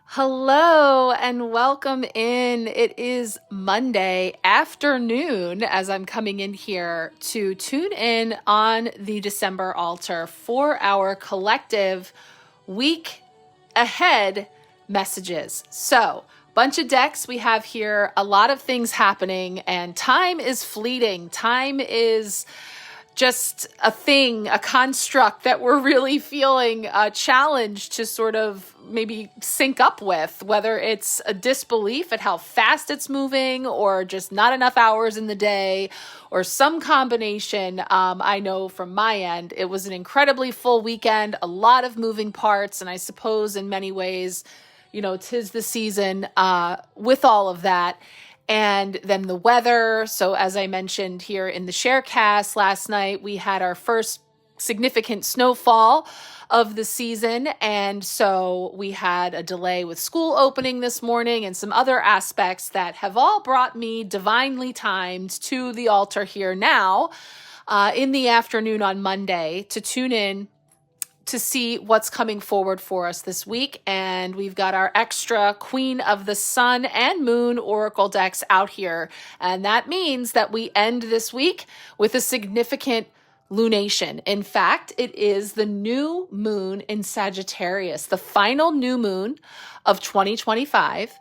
Hello and welcome in. It is Monday afternoon as I'm coming in here to tune in on the December altar for our collective week ahead messages. So, bunch of decks we have here, a lot of things happening, and time is fleeting. Time is just a thing, a construct that we're really feeling challenged to sort of maybe sync up with, whether it's a disbelief at how fast it's moving or just not enough hours in the day or some combination. I know from my end, it was an incredibly full weekend, a lot of moving parts, and I suppose in many ways, you know, 'tis the season with all of that. And then the weather. So as I mentioned here in the Sharecast last night, we had our first significant snowfall of the season. And so we had a delay with school opening this morning and some other aspects that have all brought me divinely timed to the altar here now in the afternoon on Monday to tune in to see what's coming forward for us this week. And we've got our extra Queen of the Sun and Moon Oracle decks out here. And that means that we end this week with a significant lunation. In fact, it is the new moon in Sagittarius, the final new moon of 2025,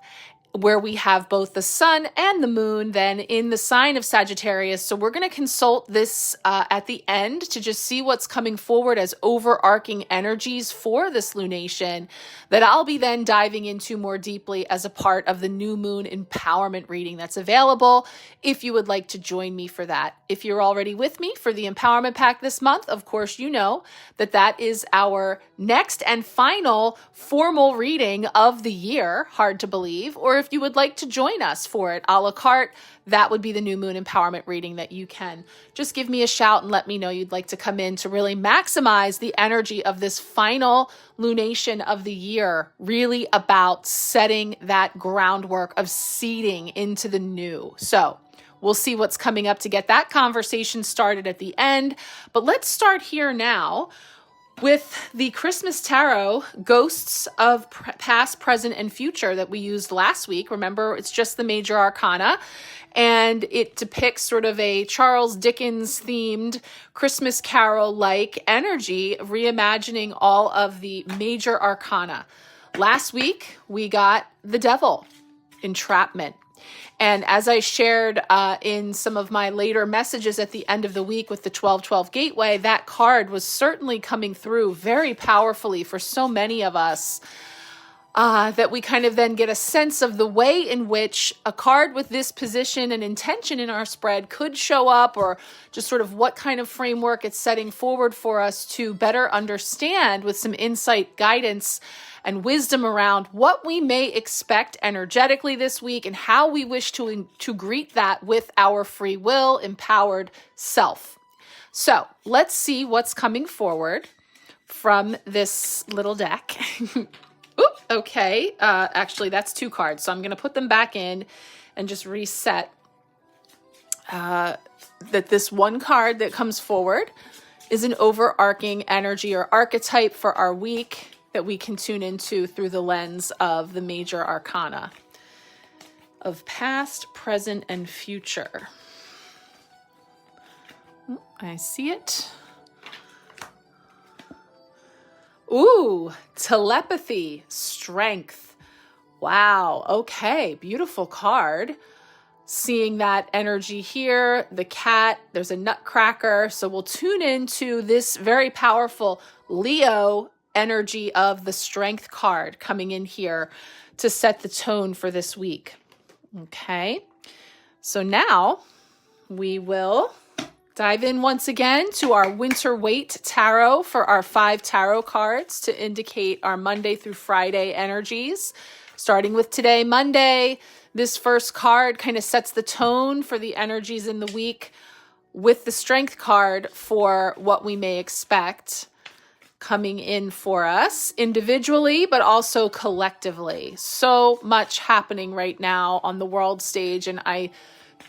where we have both the sun and the moon then in the sign of Sagittarius. So we're going to consult this at the end to just see what's coming forward as overarching energies for this lunation that I'll be then diving into more deeply as a part of the new moon empowerment reading that's available if you would like to join me for that. If you're already with me for the empowerment pack this month, of course, you know that that is our next and final formal reading of the year, hard to believe, or if you would like to join us for it a la carte, that would be the new moon empowerment reading that you can just give me a shout and let me know you'd like to come in to really maximize the energy of this final lunation of the year, really about setting that groundwork of seeding into the new. So we'll see what's coming up to get that conversation started at the end. But let's start here now with the Christmas Tarot, Ghosts of Past, Present, and Future that we used last week. Remember, it's just the major arcana, and it depicts sort of a Charles Dickens themed Christmas Carol-like energy, reimagining all of the major arcana. Last week, we got the Devil, Entrapment. And as I shared in some of my later messages at the end of the week with the 12/12 Gateway, that card was certainly coming through very powerfully for so many of us that we kind of then get a sense of the way in which a card with this position and intention in our spread could show up, or just sort of what kind of framework it's setting forward for us to better understand with some insight, guidance, and wisdom around what we may expect energetically this week and how we wish to greet that with our free will, empowered self. So let's see what's coming forward from this little deck. Oop, okay, actually that's two cards, so I'm going to put them back in and just reset that this one card that comes forward is an overarching energy or archetype for our week that we can tune into through the lens of the major arcana of past, present, and future. I see it. Ooh, telepathy, strength. Wow, okay, beautiful card. Seeing that energy here, the cat, there's a nutcracker. So we'll tune into this very powerful Leo energy of the strength card coming in here to set the tone for this week. Okay, so now we will dive in once again to our winter Waite tarot for our 5 tarot cards to indicate our Monday through Friday energies. Starting with today, Monday, this first card kind of sets the tone for the energies in the week with the strength card for what we may expect coming in for us individually, but also collectively. So much happening right now on the world stage, and I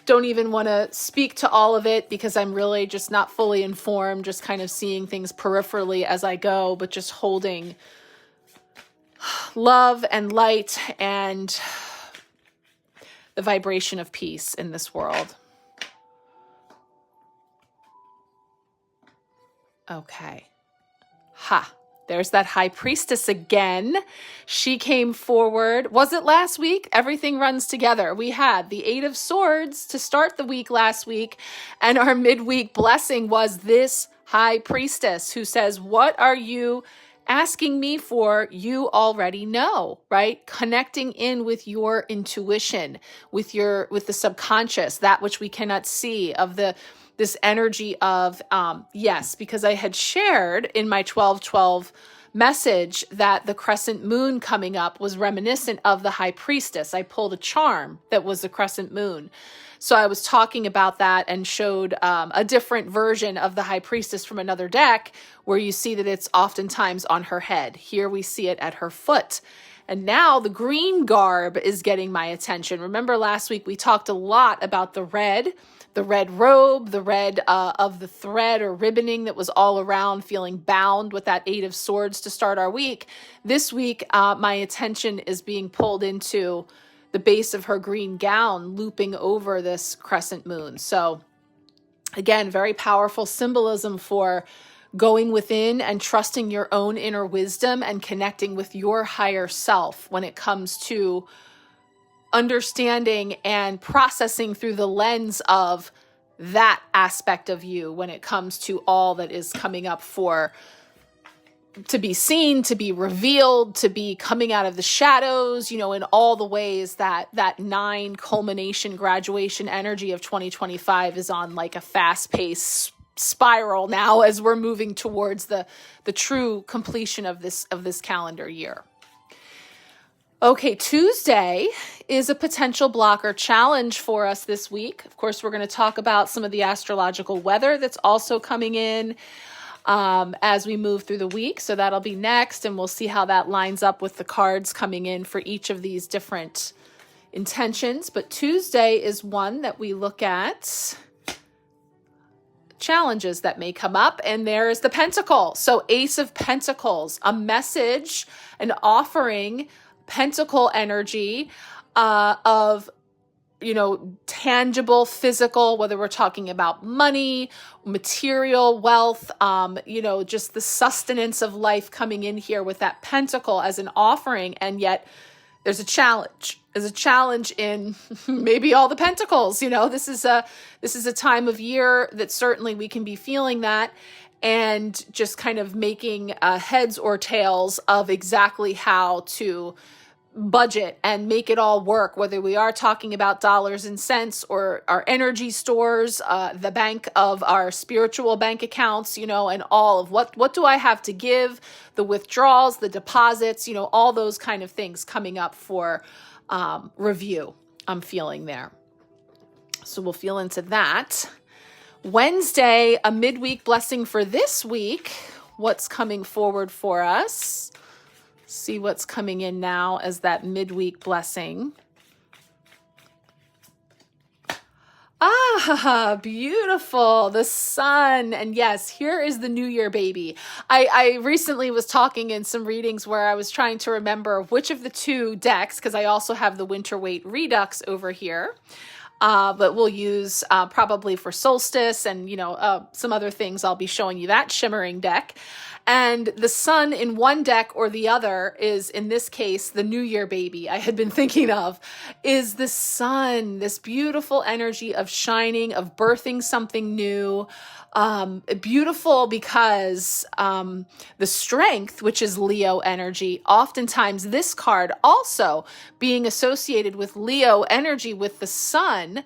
don't even want to speak to all of it because I'm really just not fully informed, just kind of seeing things peripherally as I go, but just holding love and light and the vibration of peace in this world. Okay. There's that high priestess again. She came forward. Was it last week? Everything runs together. We had the 8 of Swords to start the week last week, and our midweek blessing was this high priestess who says, what are you asking me for? You already know, right? Connecting in with your intuition, with the subconscious, that which we cannot see, of this energy of, yes, because I had shared in my 12/12 message that the crescent moon coming up was reminiscent of the high priestess. I pulled a charm that was the crescent moon. So I was talking about that and showed a different version of the high priestess from another deck where you see that it's oftentimes on her head. Here we see it at her foot. And now the green garb is getting my attention. Remember last week we talked a lot about the red robe, the red of the thread or ribboning that was all around, feeling bound with that 8 of Swords to start our week. This week, my attention is being pulled into the base of her green gown, looping over this crescent moon. So again, very powerful symbolism for going within and trusting your own inner wisdom and connecting with your higher self when it comes to understanding and processing through the lens of that aspect of you when it comes to all that is coming up to be seen, to be revealed, to be coming out of the shadows, in all the ways that 9 culmination graduation energy of 2025 is on like a fast-paced spiral now as we're moving towards the true completion of this calendar year. Okay, Tuesday is a potential blocker challenge for us this week. Of course, we're going to talk about some of the astrological weather that's also coming in as we move through the week. So that'll be next, and we'll see how that lines up with the cards coming in for each of these different intentions. But Tuesday is one that we look at challenges that may come up, and there is the Pentacle. So Ace of Pentacles, a message, an offering, Pentacle energy of tangible, physical, whether we're talking about money, material, wealth, just the sustenance of life coming in here with that pentacle as an offering. And yet there's a challenge. There's a challenge in maybe all the pentacles. This is a time of year that certainly we can be feeling that and just kind of making heads or tails of exactly how to budget and make it all work, whether we are talking about dollars and cents or our energy stores, the bank of our spiritual bank accounts, and all of what do I have to give, the withdrawals, the deposits, all those kind of things coming up for review. I'm feeling there. So we'll feel into that. Wednesday, a midweek blessing for this week. What's coming forward for us? See what's coming in now as that midweek blessing. Beautiful. The sun. And yes, here is the New Year baby. I recently was talking in some readings where I was trying to remember which of the 2 decks, because I also have the Winter Waite Redux over here. But we'll use probably for solstice and, some other things. I'll be showing you that shimmering deck. And the sun in one deck or the other is, in this case, the New Year baby I had been thinking of, is the sun, this beautiful energy of shining, of birthing something new. Beautiful because the strength, which is Leo energy, oftentimes this card also being associated with Leo energy with the sun,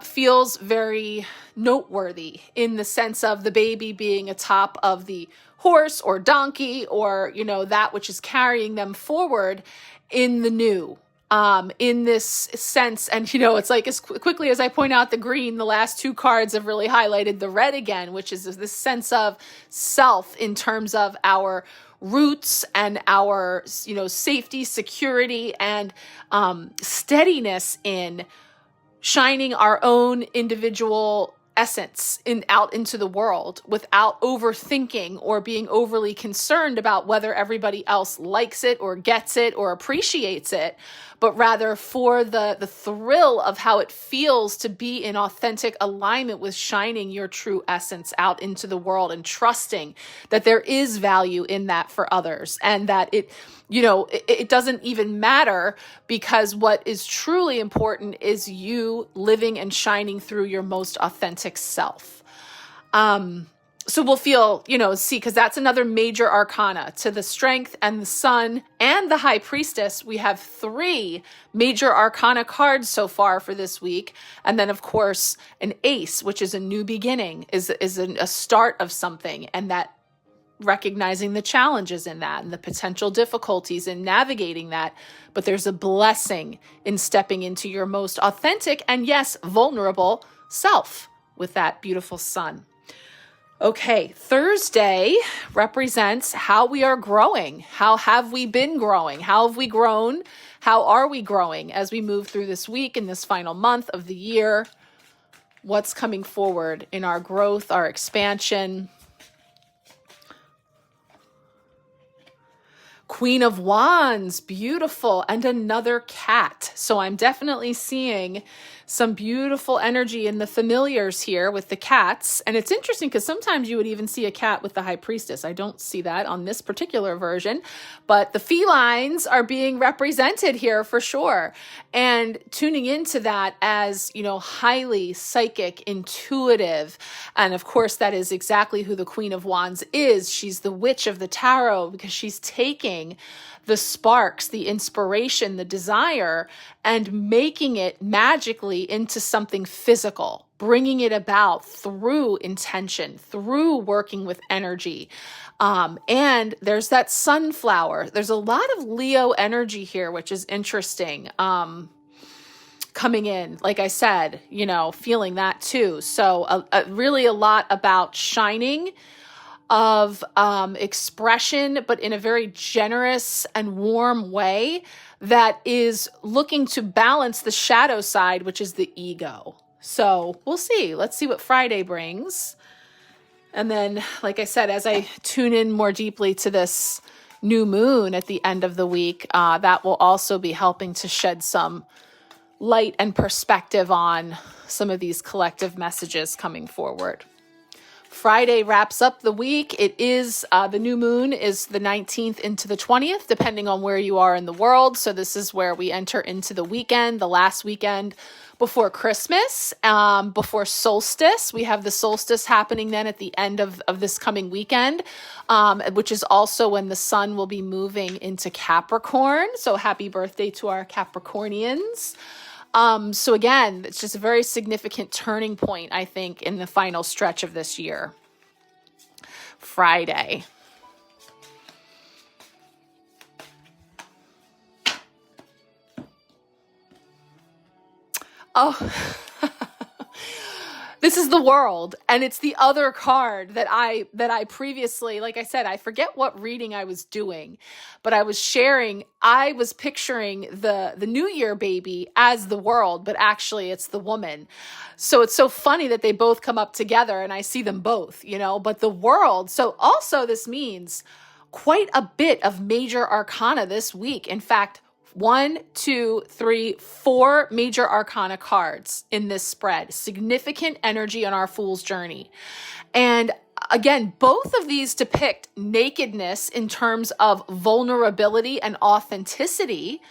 feels very noteworthy in the sense of the baby being atop of the horse or donkey or, that which is carrying them forward in the new. In this sense, and it's like as quickly as I point out the green, the last 2 cards have really highlighted the red again, which is this sense of self in terms of our roots and our, safety, security, and steadiness in shining our own individual essence out into the world without overthinking or being overly concerned about whether everybody else likes it or gets it or appreciates it, but rather for the thrill of how it feels to be in authentic alignment with shining your true essence out into the world and trusting that there is value in that for others, and that it doesn't even matter, because what is truly important is you living and shining through your most authentic self. So we'll feel, see, because that's another major arcana to the strength and the sun and the high priestess. We have 3 major arcana cards so far for this week. And then, of course, an ace, which is a new beginning, is a start of something. And that recognizing the challenges in that and the potential difficulties in navigating that. But there's a blessing in stepping into your most authentic and, yes, vulnerable self with that beautiful sun. Okay, Thursday represents how we are growing. How have we been growing? How have we grown? How are we growing as we move through this week in this final month of the year? What's coming forward in our growth, our expansion? Queen of Wands, beautiful, and another cat. So I'm definitely seeing some beautiful energy in the familiars here with the cats. And it's interesting because sometimes you would even see a cat with the high priestess. I don't see that on this particular version, but the felines are being represented here for sure. And tuning into that as, highly psychic, intuitive. And of course, that is exactly who the Queen of Wands is. She's the witch of the tarot because she's taking the sparks, the inspiration, the desire, and making it magically into something physical, bringing it about through intention, through working with energy. And there's that sunflower. There's a lot of Leo energy here, which is interesting. Coming in, like I said, feeling that too. So really a lot about shining, of expression, but in a very generous and warm way that is looking to balance the shadow side, which is the ego. So we'll see. Let's see what Friday brings. And then, like I said, as I tune in more deeply to this new moon at the end of the week, that will also be helping to shed some light and perspective on some of these collective messages coming forward. Friday wraps up the week. It is, the new moon is the 19th into the 20th, depending on where you are in the world. So this is where we enter into the weekend, the last weekend before Christmas, before solstice. We have the solstice happening then at the end of this coming weekend, which is also when the sun will be moving into Capricorn. So happy birthday to our Capricornians. So again, it's just a very significant turning point, I think, in the final stretch of this year. Friday. Oh, this is the World, and it's the other card that I previously, like I said, I forget what reading I was doing, but I was sharing, I was picturing the New Year baby as the World, but actually it's the woman. So it's so funny that they both come up together and I see them both, but the World. So also this means quite a bit of major arcana this week. In fact, 1, 2, 3, 4 major arcana cards in this spread. Significant energy on our Fool's Journey. And again, both of these depict nakedness in terms of vulnerability and authenticity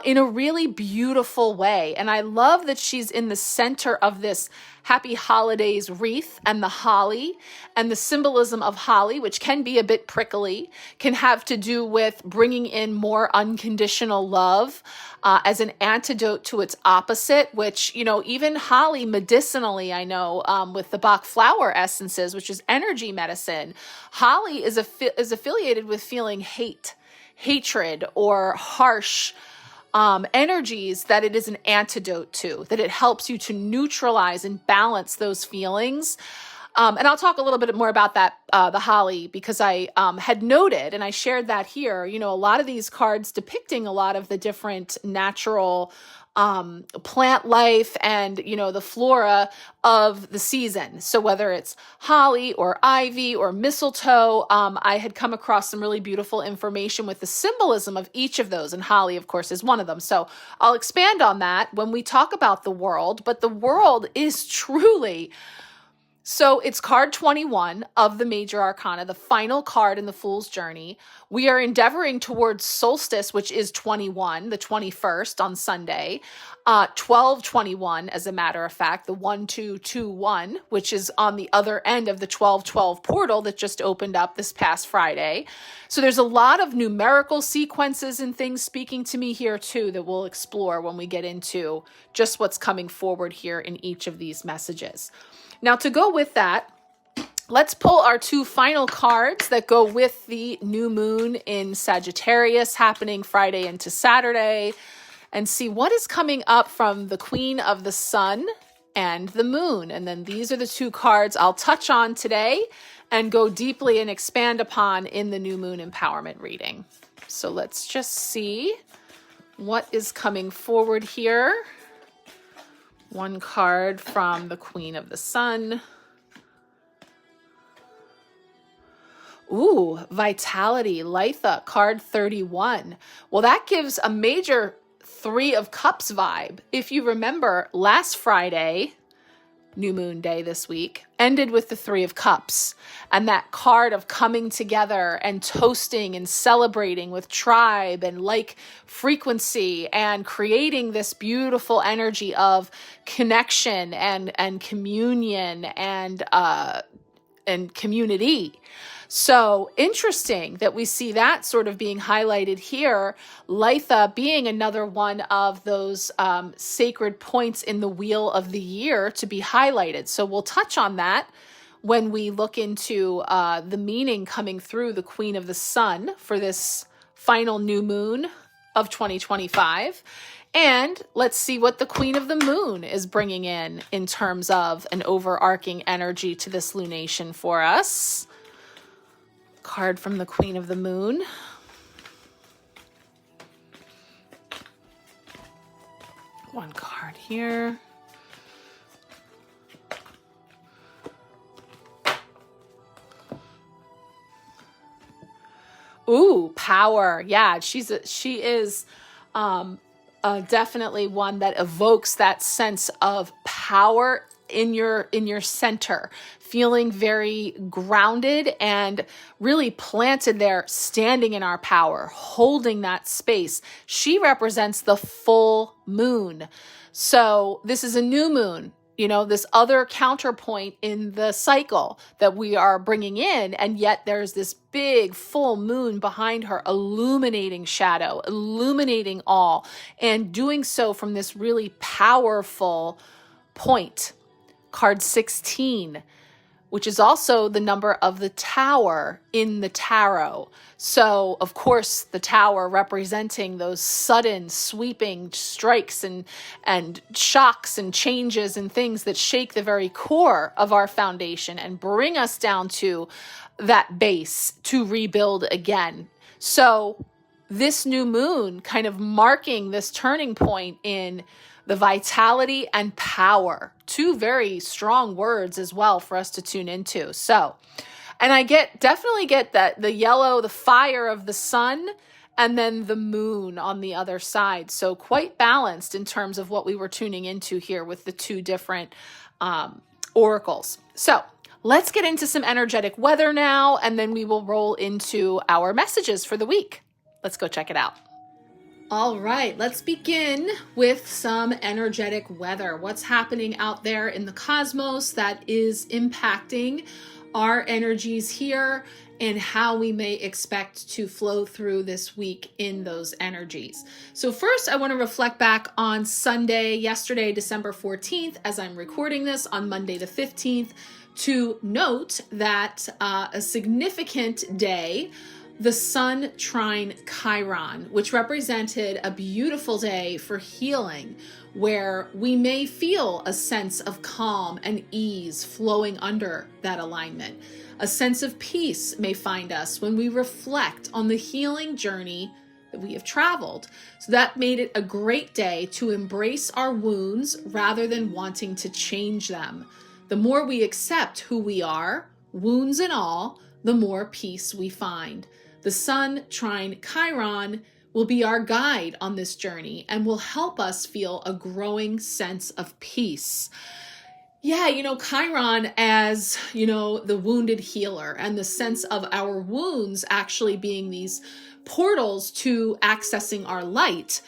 in a really beautiful way. And I love that she's in the center of this Happy Holidays wreath and the holly, and the symbolism of holly, which can be a bit prickly, can have to do with bringing in more unconditional love as an antidote to its opposite, which, even holly medicinally, I know with the Bach flower essences, which is energy medicine, holly is affiliated with feeling hatred, or harsh energies, that it is an antidote to, that it helps you to neutralize and balance those feelings. And I'll talk a little bit more about that, the holly, because I had noted, and I shared that here, a lot of these cards depicting a lot of the different natural plant life and, the flora of the season. So whether it's holly or ivy or mistletoe, I had come across some really beautiful information with the symbolism of each of those. And holly, of course, is one of them. So I'll expand on that when we talk about the world, but the world is truly... So it's card 21 of the Major Arcana, the final card in the Fool's Journey. We are endeavoring towards solstice, which is 21, the 21st on Sunday, 12/21, as a matter of fact, the 1221, which is on the other end of the 12/12 portal that just opened up this past Friday. So there's a lot of numerical sequences and things speaking to me here too that we'll explore when we get into just what's coming forward here in each of these messages. Now, to go with that, let's pull our two final cards that go with the new moon in Sagittarius happening Friday into Saturday and see what is coming up from the Queen of the Sun and the Moon. And then these are the two cards I'll touch on today and go deeply and expand upon in the new moon empowerment reading. So let's just see what is coming forward here. One card from the Queen of the Sun. Ooh, Vitality, Litha, card 31. Well, that gives a major Three of Cups vibe. If you remember, last Friday, new moon day this week, ended with the Three of Cups and that card of coming together and toasting and celebrating with tribe and like frequency and creating this beautiful energy of connection and communion and community. So interesting that we see that sort of being highlighted here. Litha being another one of those sacred points in the wheel of the year to be highlighted. So we'll touch on that when we look into the meaning coming through the Queen of the Sun for this final new moon of 2025. And let's see what the Queen of the Moon is bringing in terms of an overarching energy to this lunation for us. Card from the Queen of the Moon. One card here. Ooh, power. Yeah, she is definitely one that evokes that sense of power in your center, feeling very grounded and really planted there, standing in our power, holding that space. She represents the full moon. So this is a new moon, this other counterpoint in the cycle that we are bringing in. And yet there's this big full moon behind her, illuminating shadow, illuminating all, and doing so from this really powerful point. Card 16, which is also the number of the tower in the tarot. So, of course, the tower representing those sudden sweeping strikes and shocks and changes and things that shake the very core of our foundation and bring us down to that base to rebuild again. So this new moon kind of marking this turning point in the vitality and power, two very strong words as well for us to tune into. So, and I definitely get that the yellow, the fire of the sun, and then the moon on the other side. So quite balanced in terms of what we were tuning into here with the two different oracles. So let's get into some energetic weather now, and then we will roll into our messages for the week. Let's go check it out. All right, let's begin with some energetic weather. What's happening out there in the cosmos that is impacting our energies here and how we may expect to flow through this week in those energies. So first, I want to reflect back on Sunday, yesterday, December 14th, as I'm recording this on Monday the 15th, to note that a significant day the sun trine Chiron, which represented a beautiful day for healing, where we may feel a sense of calm and ease flowing under that alignment. A sense of peace may find us when we reflect on the healing journey that we have traveled. So that made it a great day to embrace our wounds rather than wanting to change them. The more we accept who we are, wounds and all, the more peace we find. The sun trine Chiron will be our guide on this journey and will help us feel a growing sense of peace. Yeah, Chiron as, the wounded healer, and the sense of our wounds actually being these portals to accessing our light.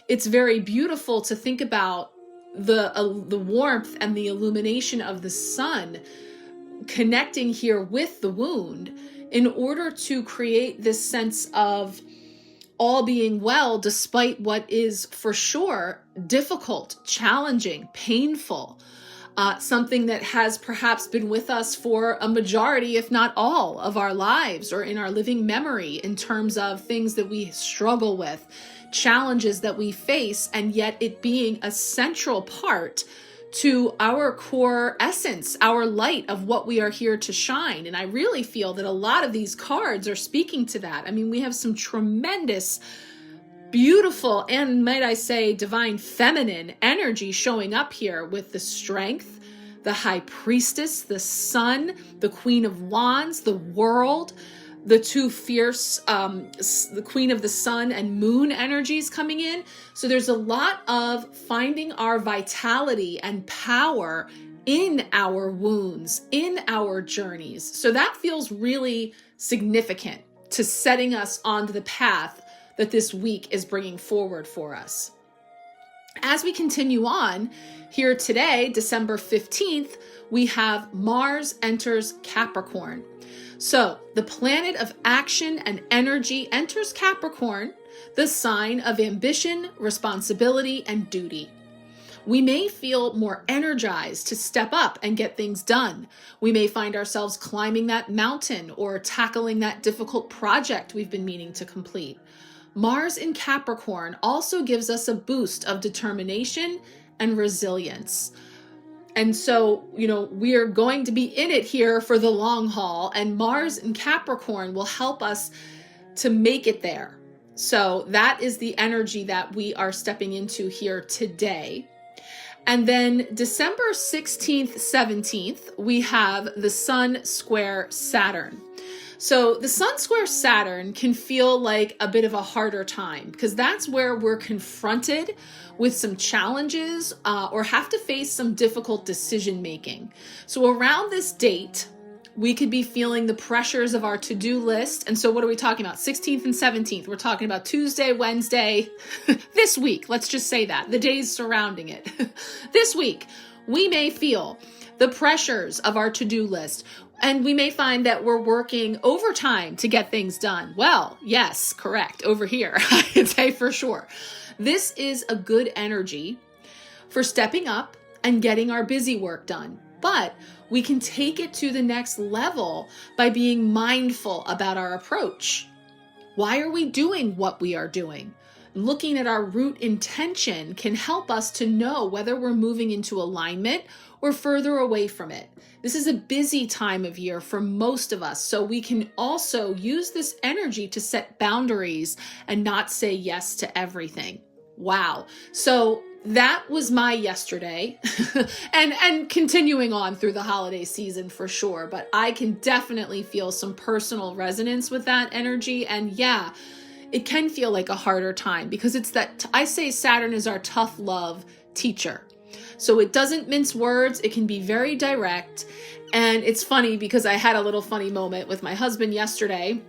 It's very beautiful to think about the warmth and the illumination of the sun connecting here with the wound in order to create this sense of all being well, despite what is for sure difficult, challenging, painful. Something that has perhaps been with us for a majority, if not all, of our lives, or in our living memory, in terms of things that we struggle with, challenges that we face, and yet it being a central part to our core essence, our light of what we are here to shine. And I really feel that a lot of these cards are speaking to that. I mean, we have some tremendous, beautiful, and might I say, divine feminine energy showing up here with the strength, the high priestess, the sun, the queen of wands, the world, the two fierce, the queen of the sun and moon energies coming in. So there's a lot of finding our vitality and power in our wounds, in our journeys. So that feels really significant to setting us onto the path that this week is bringing forward for us. As we continue on, here today, December 15th, we have Mars enters Capricorn. So the planet of action and energy enters Capricorn, the sign of ambition, responsibility, and duty. We may feel more energized to step up and get things done. We may find ourselves climbing that mountain or tackling that difficult project we've been meaning to complete. Mars in Capricorn also gives us a boost of determination and resilience. And so, we are going to be in it here for the long haul, and Mars in Capricorn will help us to make it there. So that is the energy that we are stepping into here today. And then December 16th, 17th, we have the Sun square Saturn. So the Sun square Saturn can feel like a bit of a harder time because that's where we're confronted with some challenges or have to face some difficult decision making. So around this date, we could be feeling the pressures of our to-do list. And so what are we talking about? 16th and 17th. We're talking about Tuesday, Wednesday, this week. Let's just say that. The days surrounding it. This week, we may feel the pressures of our to-do list. And we may find that we're working overtime to get things done. Well, yes, correct. Over here, I can say for sure. This is a good energy for stepping up and getting our busy work done. But we can take it to the next level by being mindful about our approach. Why are we doing what we are doing? Looking at our root intention can help us to know whether we're moving into alignment or further away from it. This is a busy time of year for most of us, so we can also use this energy to set boundaries and not say yes to everything. Wow. So that was my yesterday and continuing on through the holiday season for sure, but I can definitely feel some personal resonance with that energy. And yeah, it can feel like a harder time because it's that I say Saturn is our tough love teacher. So it doesn't mince words. It can be very direct. And it's funny because I had a little funny moment with my husband yesterday,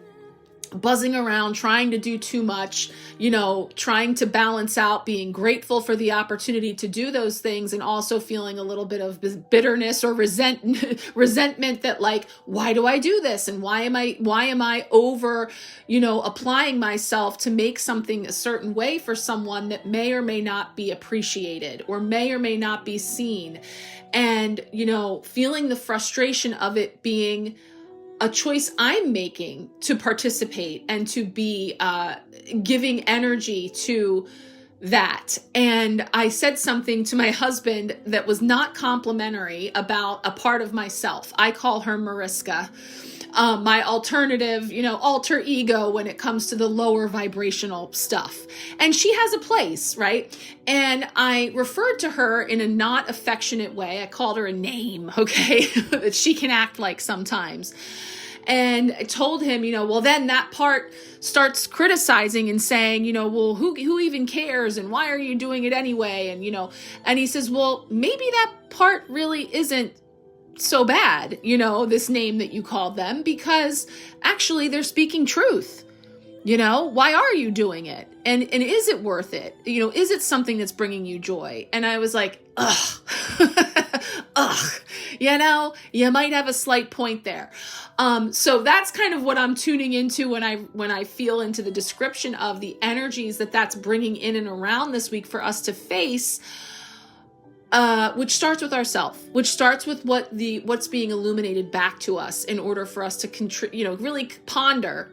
buzzing around, trying to do too much, trying to balance out being grateful for the opportunity to do those things and also feeling a little bit of bitterness or resentment that like, why do I do this? And why am I over, applying myself to make something a certain way for someone that may or may not be appreciated or may or may not be seen. And, feeling the frustration of it being a choice I'm making to participate and to be giving energy to that. And I said something to my husband that was not complimentary about a part of myself. I call her Mariska, my alternative, alter ego when it comes to the lower vibrational stuff. And she has a place, right? And I referred to her in a not affectionate way. I called her a name, okay, that she can act like sometimes. And I told him, well, then that part starts criticizing and saying, well, who even cares? And why are you doing it anyway? And he says, well, maybe that part really isn't so bad, this name that you called them, because actually they're speaking truth. Why are you doing it? And is it worth it? Is it something that's bringing you joy? And I was like, ugh, you might have a slight point there. So that's kind of what I'm tuning into when I feel into the description of the energies that's bringing in and around this week for us to face, which starts with ourselves, which starts with what's being illuminated back to us in order for us to really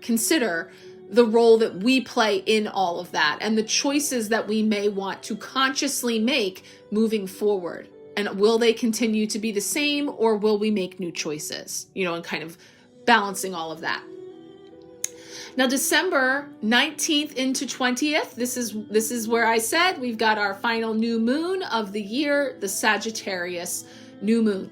consider the role that we play in all of that and the choices that we may want to consciously make moving forward. And will they continue to be the same, or will we make new choices, and kind of balancing all of that. Now, December 19th into 20th, this is where I said we've got our final new moon of the year, the Sagittarius new moon.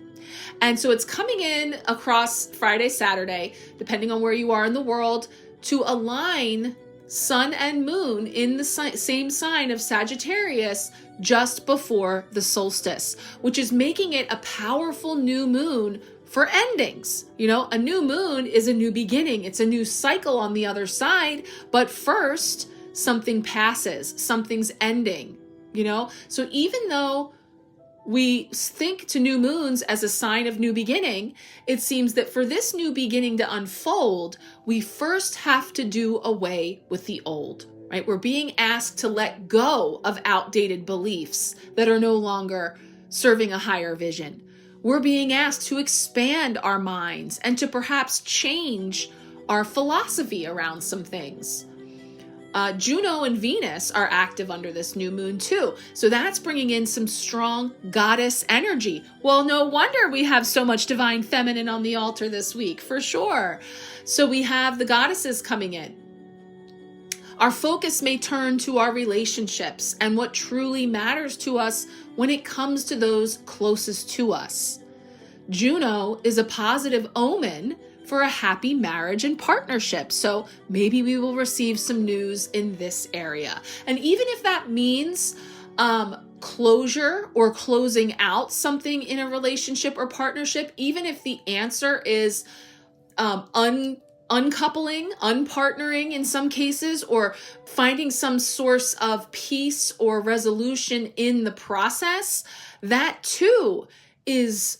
And so it's coming in across Friday, Saturday, depending on where you are in the world, to align sun and moon in the same sign of Sagittarius just before the solstice, which is making it a powerful new moon for endings. A new moon is a new beginning. It's a new cycle on the other side. But first, something passes, something's ending, So even though we think to new moons as a sign of new beginning, it seems that for this new beginning to unfold, we first have to do away with the old, right? We're being asked to let go of outdated beliefs that are no longer serving a higher vision. We're being asked to expand our minds and to perhaps change our philosophy around some things. Juno and Venus are active under this new moon too. So that's bringing in some strong goddess energy. Well, no wonder we have so much divine feminine on the altar this week, for sure. So we have the goddesses coming in. Our focus may turn to our relationships and what truly matters to us when it comes to those closest to us. Juno is a positive omen for a happy marriage and partnership. So maybe we will receive some news in this area. And even if that means closure or closing out something in a relationship or partnership, even if the answer is uncoupling, unpartnering in some cases, or finding some source of peace or resolution in the process, that too is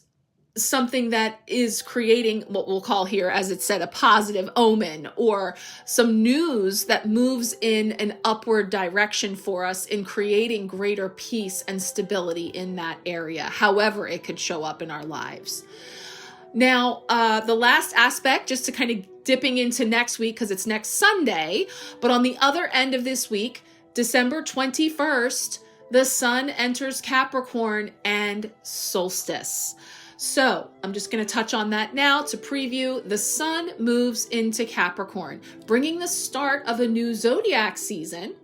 something that is creating what we'll call here, as it said, a positive omen, or some news that moves in an upward direction for us in creating greater peace and stability in that area, however it could show up in our lives. Now, the last aspect, just to kind of dipping into next week, because it's next Sunday, but on the other end of this week, December 21st, the sun enters Capricorn and solstice. So I'm just going to touch on that now to preview. The sun moves into Capricorn, bringing the start of a new zodiac season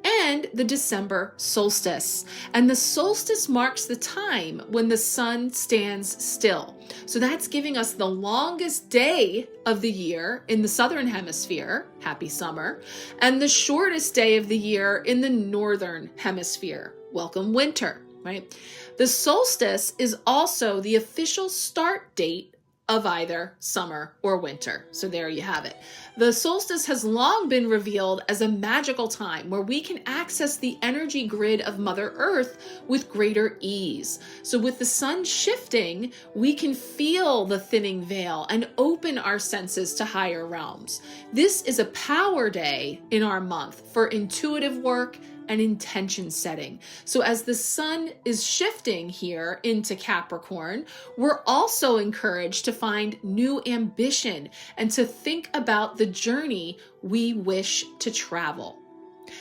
and the December solstice. And the solstice marks the time when the sun stands still. So that's giving us the longest day of the year in the southern hemisphere, happy summer, and the shortest day of the year in the northern hemisphere, welcome winter, right? The solstice is also the official start date of either summer or winter. So there you have it. The solstice has long been revealed as a magical time where we can access the energy grid of Mother Earth with greater ease. So with the sun shifting, we can feel the thinning veil and open our senses to higher realms. This is a power day in our month for intuitive work and intention setting. So as the sun is shifting here into Capricorn, we're also encouraged to find new ambition and to think about the journey we wish to travel.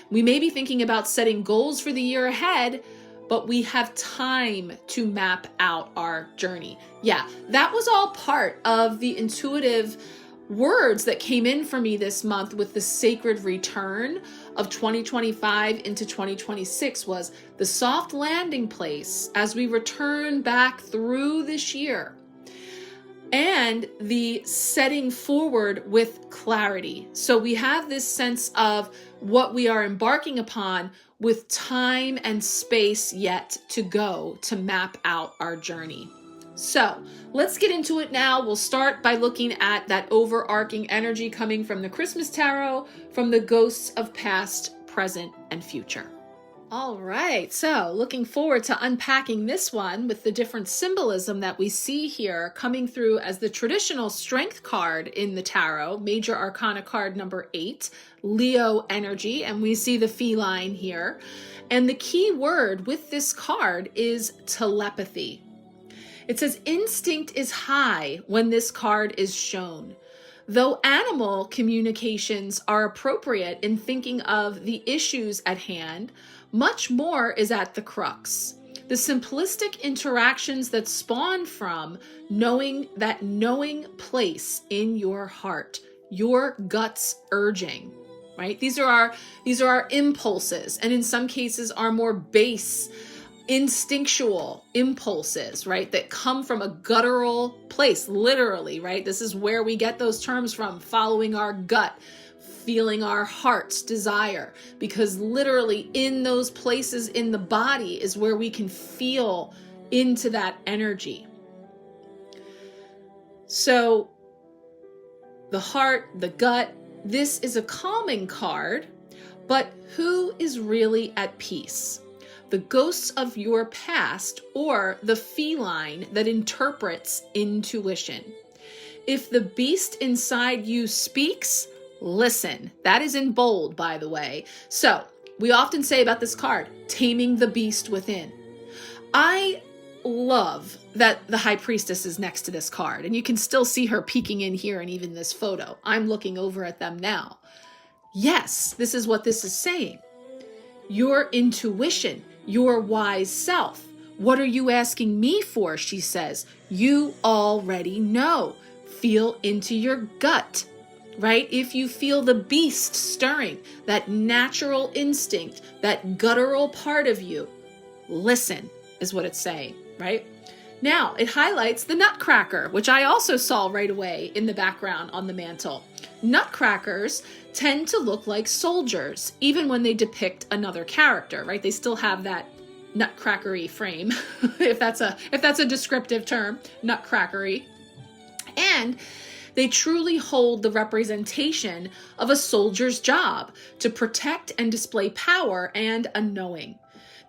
We may be thinking about setting goals for the year ahead, but we have time to map out our journey. Yeah, that was all part of the intuitive words that came in for me this month with the sacred return of 2025 into 2026 was the soft landing place as we return back through this year, and the setting forward with clarity. So we have this sense of what we are embarking upon with time and space yet to go to map out our journey. So let's get into it now. We'll start by looking at that overarching energy coming from the Christmas Tarot, from the ghosts of past, present, and future. All right, so looking forward to unpacking this one with the different symbolism that we see here coming through as the traditional strength card in the tarot, Major Arcana card number 8, Leo energy, and we see the feline here. And the key word with this card is telepathy. It says instinct is high when this card is shown. Though animal communications are appropriate in thinking of the issues at hand, much more is at the crux. The simplistic interactions that spawn from knowing place in your heart, your gut's urging, right? These are our impulses, and in some cases are more base instinctual impulses, right? That come from a guttural place, literally, right? This is where we get those terms from, following our gut, feeling our heart's desire, because literally in those places in the body is where we can feel into that energy. So the heart, the gut, this is a calming card, but who is really at peace? The ghosts of your past, or the feline that interprets intuition. If the beast inside you speaks, listen. That is in bold, by the way. So we often say about this card, taming the beast within. I love that the High Priestess is next to this card, and you can still see her peeking in here and even this photo. I'm looking over at them now. Yes, this is what this is saying. Your intuition, your wise self. What are you asking me for? She says. You already know. Feel into your gut, right? If you feel the beast stirring, that natural instinct, that guttural part of you, listen is what it's saying, right? Now, it highlights the nutcracker, which I also saw right away in the background on the mantle. Nutcrackers tend to look like soldiers, even when they depict another character, right? They still have that nutcrackery frame, if that's a descriptive term, nutcrackery. And they truly hold the representation of a soldier's job to protect and display power and a knowing.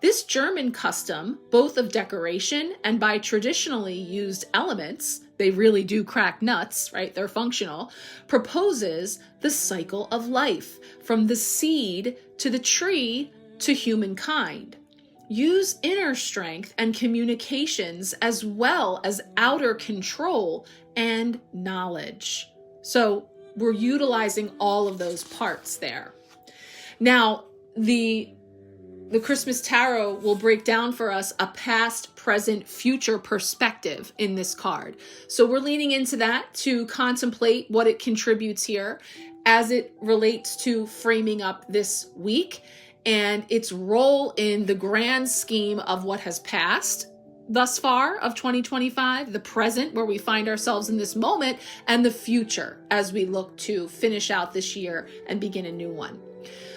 This German custom, both of decoration and by traditionally used elements, they really do crack nuts, right? They're functional, proposes the cycle of life, from the seed to the tree to humankind. Use inner strength and communications as well as outer control and knowledge. So we're utilizing all of those parts there. Now, the Christmas Tarot will break down for us a past, present, future perspective in this card. So we're leaning into that to contemplate what it contributes here as it relates to framing up this week and its role in the grand scheme of what has passed thus far of 2025, the present where we find ourselves in this moment, and the future as we look to finish out this year and begin a new one.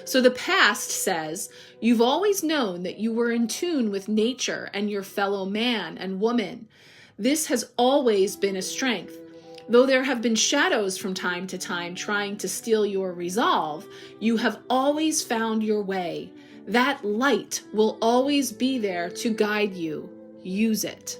So the past says, you've always known that you were in tune with nature and your fellow man and woman. This has always been a strength. Though there have been shadows from time to time trying to steal your resolve, you have always found your way. That light will always be there to guide you. Use it.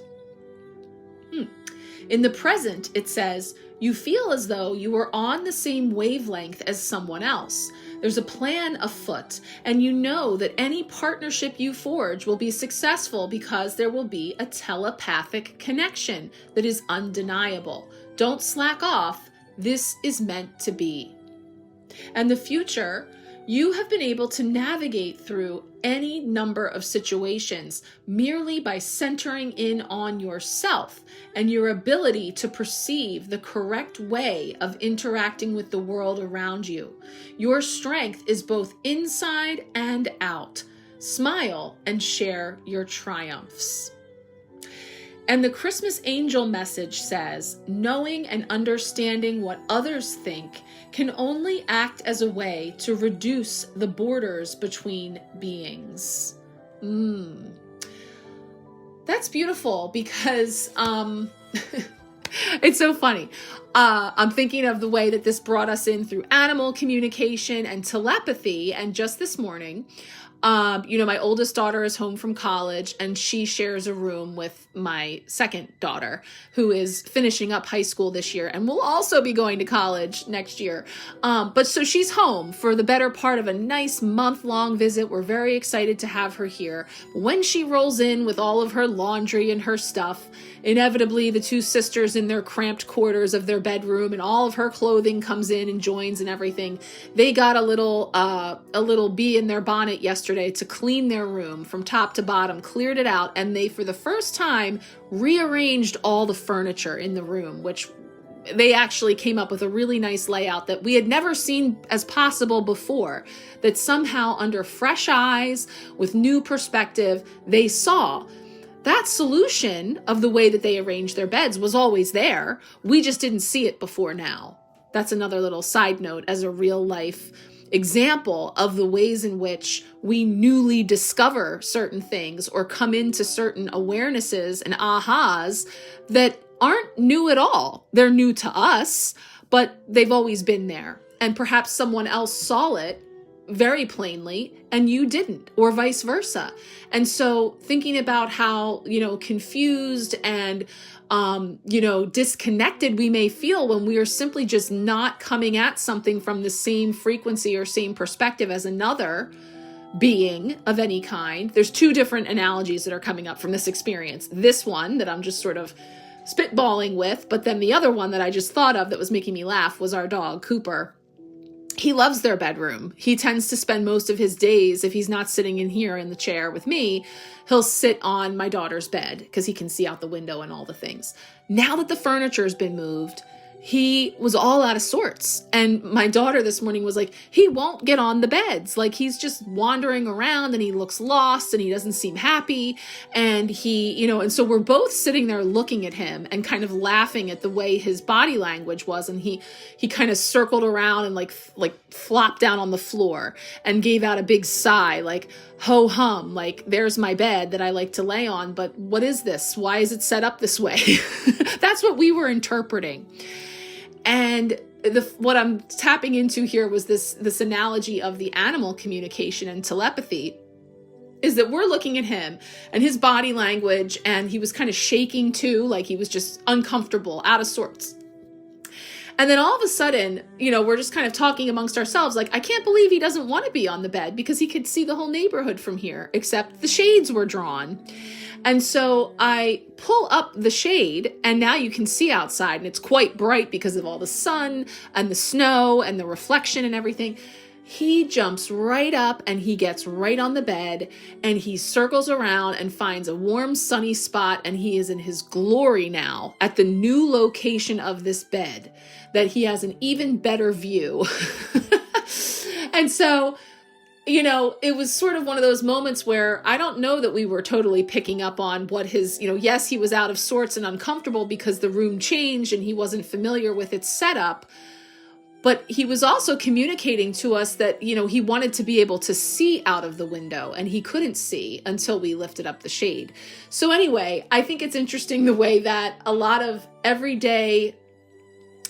In the present, it says, you feel as though you are on the same wavelength as someone else. There's a plan afoot, and you know that any partnership you forge will be successful because there will be a telepathic connection that is undeniable. Don't slack off. This is meant to be. And the future, you have been able to navigate through any number of situations merely by centering in on yourself and your ability to perceive the correct way of interacting with the world around you. Your strength is both inside and out. Smile and share your triumphs. And the Christmas angel message says, knowing and understanding what others think can only act as a way to reduce the borders between beings. That's beautiful because it's so funny. I'm thinking of the way that this brought us in through animal communication and telepathy. And just this morning, my oldest daughter is home from college and she shares a room with my second daughter who is finishing up high school this year and will also be going to college next year. But so she's home for the better part of a nice month-long visit. We're very excited to have her here. When she rolls in with all of her laundry and her stuff, inevitably the two sisters in their cramped quarters of their bedroom and all of her clothing comes in and joins and everything. They got a little bee in their bonnet yesterday to clean their room from top to bottom, cleared it out, and they, for the first time, rearranged all the furniture in the room, which they actually came up with a really nice layout that we had never seen as possible before, that somehow under fresh eyes, with new perspective, they saw. That solution of the way that they arranged their beds was always there. We just didn't see it before now. That's another little side note as a real life example of the ways in which we newly discover certain things or come into certain awarenesses and ahas that aren't new at all. They're new to us, but they've always been there. And perhaps someone else saw it very plainly and you didn't, or vice versa. And so thinking about how, confused and disconnected we may feel when we are simply just not coming at something from the same frequency or same perspective as another being of any kind. There's two different analogies that are coming up from this experience. This one that I'm just sort of spitballing with, but then the other one that I just thought of that was making me laugh was our dog, Cooper. He loves their bedroom. He tends to spend most of his days, if he's not sitting in here in the chair with me, he'll sit on my daughter's bed because he can see out the window and all the things. Now that the furniture has been moved, he was all out of sorts. And my daughter this morning was like, he won't get on the beds. Like he's just wandering around and he looks lost and he doesn't seem happy. And and so we're both sitting there looking at him and kind of laughing at the way his body language was. And he kind of circled around and like flopped down on the floor and gave out a big sigh, like ho hum, like there's my bed that I like to lay on. But what is this? Why is it set up this way? That's what we were interpreting. And what I'm tapping into here was this analogy of the animal communication and telepathy, is that we're looking at him and his body language, and he was kind of shaking too, like he was just uncomfortable, out of sorts. And then all of a sudden, we're just kind of talking amongst ourselves, like, I can't believe he doesn't want to be on the bed because he could see the whole neighborhood from here, except the shades were drawn. And so I pull up the shade and now you can see outside and it's quite bright because of all the sun and the snow and the reflection and everything. He jumps right up and he gets right on the bed and he circles around and finds a warm, sunny spot, and he is in his glory now at the new location of this bed, that he has an even better view. And so, it was sort of one of those moments where I don't know that we were totally picking up on what his, yes, he was out of sorts and uncomfortable because the room changed and he wasn't familiar with its setup. But he was also communicating to us that, he wanted to be able to see out of the window, and he couldn't see until we lifted up the shade. So anyway, I think it's interesting the way that a lot of everyday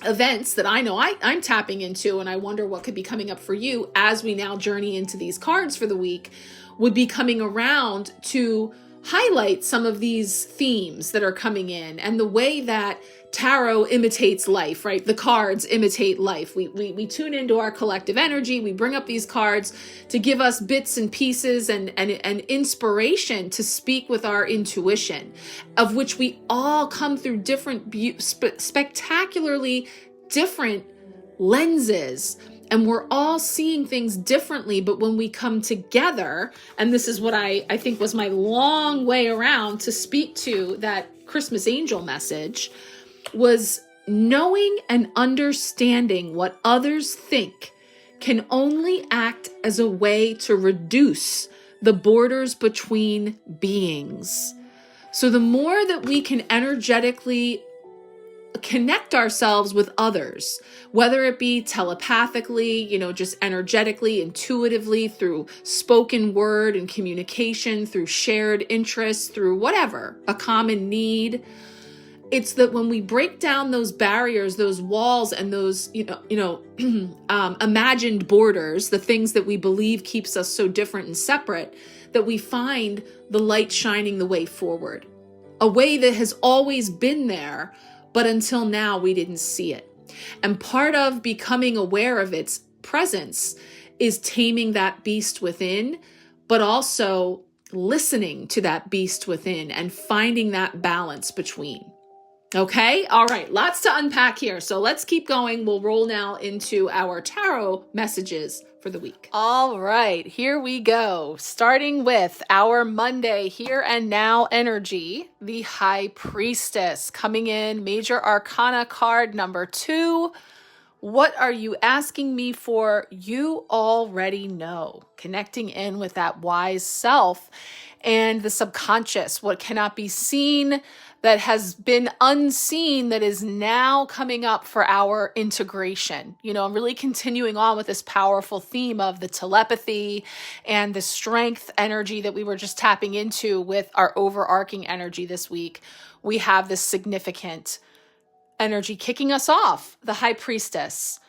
events that I know I'm tapping into, and I wonder what could be coming up for you as we now journey into these cards for the week, would be coming around to highlight some of these themes that are coming in and the way that tarot imitates life, right? The cards imitate life. We tune into our collective energy. We bring up these cards to give us bits and pieces and inspiration to speak with our intuition, of which we all come through different, spectacularly different lenses. And we're all seeing things differently, but when we come together, and this is what I think was my long way around to speak to that Christmas angel message, was knowing and understanding what others think can only act as a way to reduce the borders between beings. So the more that we can energetically connect ourselves with others, whether it be telepathically, just energetically, intuitively, through spoken word and communication, through shared interests, through whatever, a common need. It's that when we break down those barriers, those walls, and those, imagined borders, the things that we believe keeps us so different and separate, that we find the light shining the way forward. A way that has always been there, but until now we didn't see it. And part of becoming aware of its presence is taming that beast within, but also listening to that beast within and finding that balance between. Okay. All right. Lots to unpack here. So let's keep going. We'll roll now into our tarot messages for the week. All right. Here we go. Starting with our Monday here and now energy, the High Priestess coming in, Major Arcana card number 2. What are you asking me for? You already know. Connecting in with that wise self and the subconscious, what cannot be seen, that has been unseen, that is now coming up for our integration. I'm really continuing on with this powerful theme of the telepathy and the strength energy that we were just tapping into with our overarching energy this week. We have this significant energy kicking us off, the High Priestess.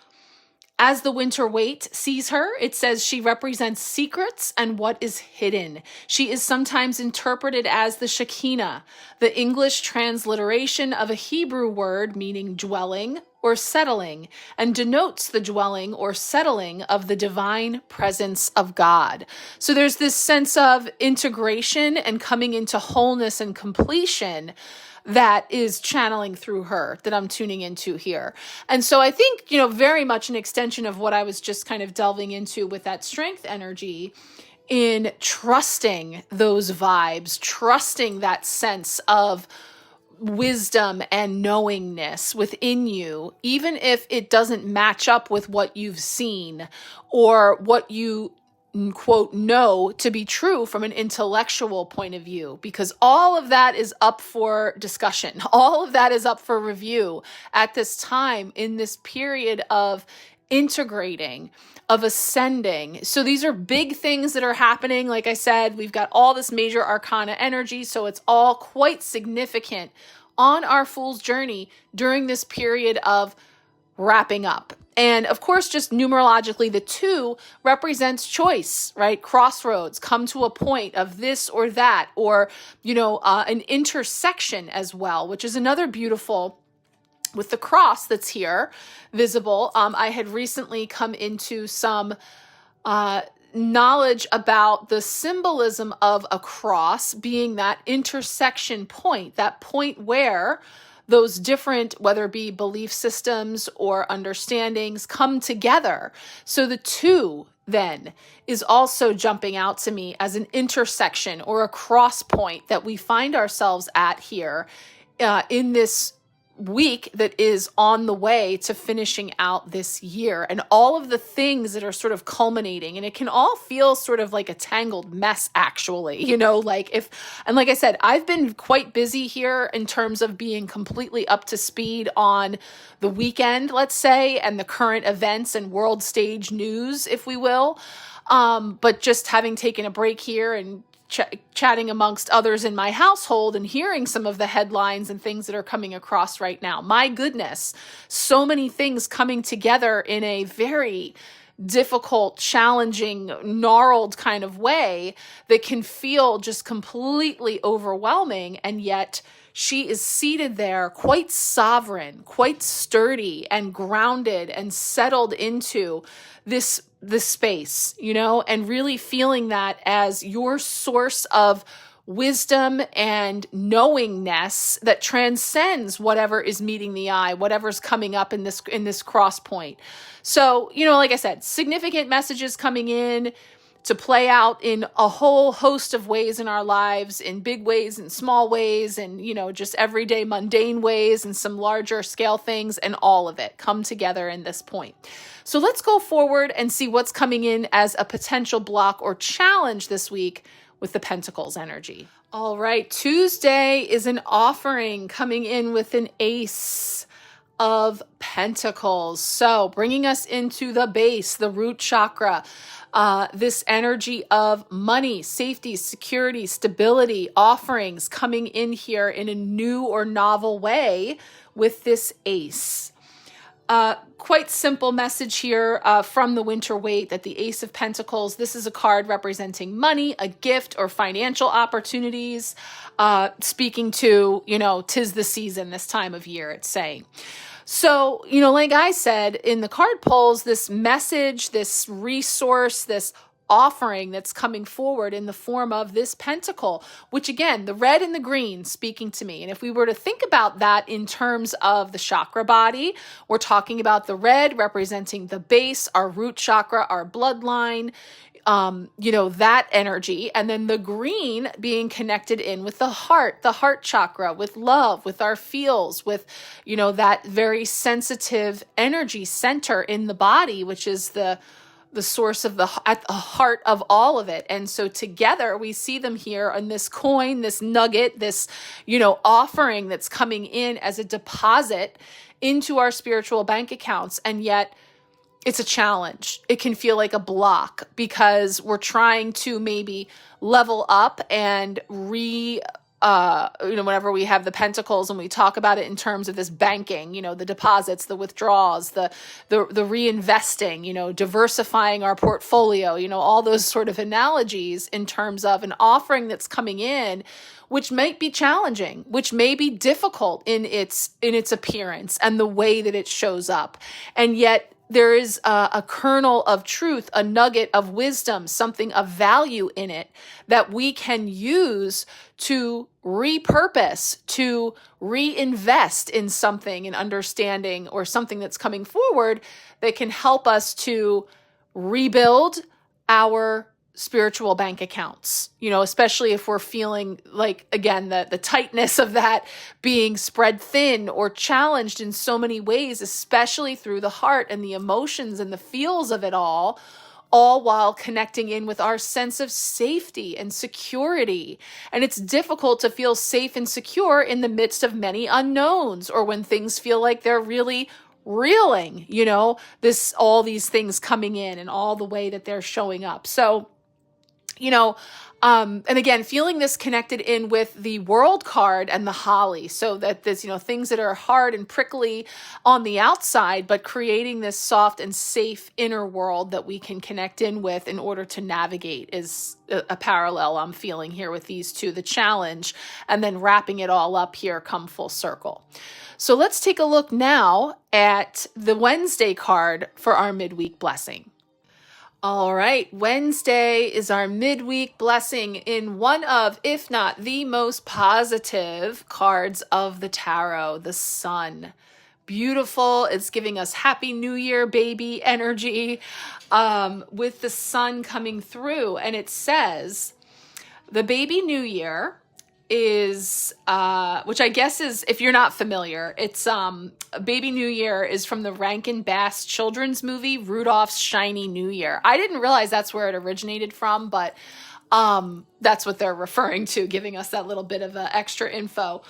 As the winter Waite sees her, it says she represents secrets and what is hidden. She is sometimes interpreted as the Shekinah, the English transliteration of a Hebrew word meaning dwelling or settling, and denotes the dwelling or settling of the divine presence of God. So there's this sense of integration and coming into wholeness and completion that is channeling through her that I'm tuning into here. And so I think, very much an extension of what I was just kind of delving into with that strength energy, in trusting those vibes, trusting that sense of wisdom and knowingness within you, even if it doesn't match up with what you've seen or what you quote know to be true from an intellectual point of view, because all of that is up for discussion. All of that is up for review at this time in this period of integrating, of ascending. So these are big things that are happening. Like I said, we've got all this major arcana energy, so it's all quite significant on our Fool's Journey during this period of wrapping up. And of course, just numerologically, the 2 represents choice, right? Crossroads, come to a point of this or that, or, an intersection as well, which is another beautiful, with the cross that's here visible. I had recently come into some knowledge about the symbolism of a cross being that intersection point, that point where those different, whether it be belief systems or understandings, come together. So the 2 then is also jumping out to me as an intersection or a cross point that we find ourselves at here in this week that is on the way to finishing out this year, and all of the things that are sort of culminating. And it can all feel sort of like a tangled mess, actually, like I said, I've been quite busy here in terms of being completely up to speed on the weekend, let's say, and the current events and world stage news, if we will. But just having taken a break here and chatting amongst others in my household and hearing some of the headlines and things that are coming across right now. My goodness, so many things coming together in a very difficult, challenging, gnarled kind of way that can feel just completely overwhelming. And yet she is seated there quite sovereign, quite sturdy and grounded and settled into this space, and really feeling that as your source of wisdom and knowingness that transcends whatever is meeting the eye, whatever's coming up in this cross point. So, like I said, significant messages coming in to play out in a whole host of ways in our lives, in big ways and small ways, and, just everyday mundane ways and some larger scale things, and all of it come together in this point. So let's go forward and see what's coming in as a potential block or challenge this week with the Pentacles energy. All right, Tuesday is an offering coming in with an Ace of Pentacles. So bringing us into the base, the root chakra, this energy of money, safety, security, stability, offerings coming in here in a new or novel way with this Ace. Quite simple message here from the Winter Waite that the Ace of Pentacles, this is a card representing money, a gift, or financial opportunities, speaking to, 'tis the season, this time of year, it's saying. So, like I said, in the card polls, this message, this resource, this offering that's coming forward in the form of this pentacle, which again, the red and the green speaking to me. And if we were to think about that in terms of the chakra body, we're talking about the red representing the base, our root chakra, our bloodline, that energy. And then the green being connected in with the heart chakra, with love, with our feels, with, that very sensitive energy center in the body, which is the source of at the heart of all of it. And so together we see them here on this coin, this nugget, this, offering that's coming in as a deposit into our spiritual bank accounts. And yet it's a challenge. It can feel like a block because we're trying to maybe level up and whenever we have the pentacles and we talk about it in terms of this banking, the deposits, the withdrawals, the reinvesting, diversifying our portfolio, all those sort of analogies in terms of an offering that's coming in, which might be challenging, which may be difficult in its appearance and the way that it shows up. And yet there is a kernel of truth, a nugget of wisdom, something of value in it that we can use to repurpose, to reinvest in something, an understanding or something that's coming forward that can help us to rebuild our spiritual bank accounts, especially if we're feeling like, again, the tightness of that being spread thin or challenged in so many ways, especially through the heart and the emotions and the feels of it all while connecting in with our sense of safety and security. And it's difficult to feel safe and secure in the midst of many unknowns or when things feel like they're really reeling, all these things coming in and all the way that they're showing up. So, and again, feeling this connected in with the World card and the holly, so that this, things that are hard and prickly on the outside, but creating this soft and safe inner world that we can connect in with in order to navigate is a parallel I'm feeling here with these two, the challenge, and then wrapping it all up here, come full circle. So let's take a look now at the Wednesday card for our midweek blessing. All right, Wednesday is our midweek blessing in one of, if not the most positive cards of the tarot, the Sun. Beautiful. It's giving us Happy New Year, baby energy with the Sun coming through. And it says, the baby New Year is, which I guess is, if you're not familiar, it's Baby New Year is from the Rankin Bass children's movie, Rudolph's Shiny New Year. I didn't realize that's where it originated from, but that's what they're referring to, giving us that little bit of extra info.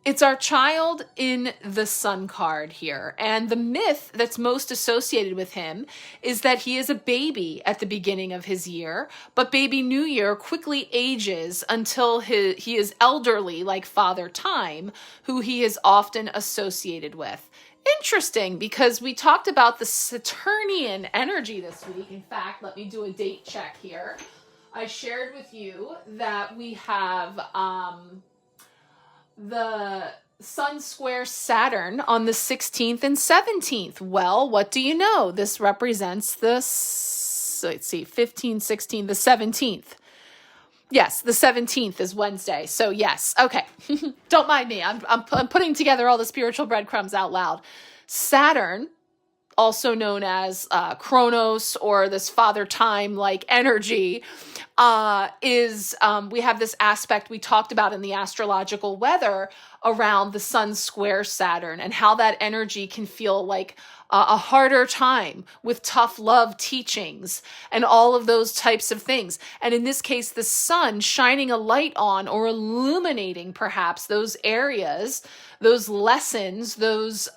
It's our child in the Sun card here. And the myth that's most associated with him is that he is a baby at the beginning of his year, but baby New Year quickly ages until he is elderly like Father Time, who he is often associated with. interesting because we talked about the Saturnian energy this week. In fact, let me do a date check here. I shared with you that we have the Sun square Saturn on the 16th and 17th. Well, what do you know? This represents let's see, 15, 16, the 17th. Yes, the 17th is Wednesday. So yes, okay. Don't mind me. I'm putting together all the spiritual breadcrumbs out loud. Saturn, also known as Chronos or this father time like energy, we have this aspect we talked about in the astrological weather around the Sun square Saturn and how that energy can feel like a harder time with tough love teachings and all of those types of things. And in this case, the sun shining a light on or illuminating perhaps those areas, those lessons, those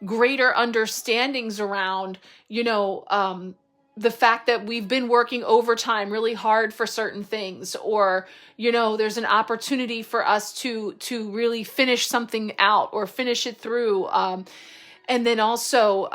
greater understandings around, the fact that we've been working overtime really hard for certain things, or, there's an opportunity for us to really finish something out or finish it through. And then also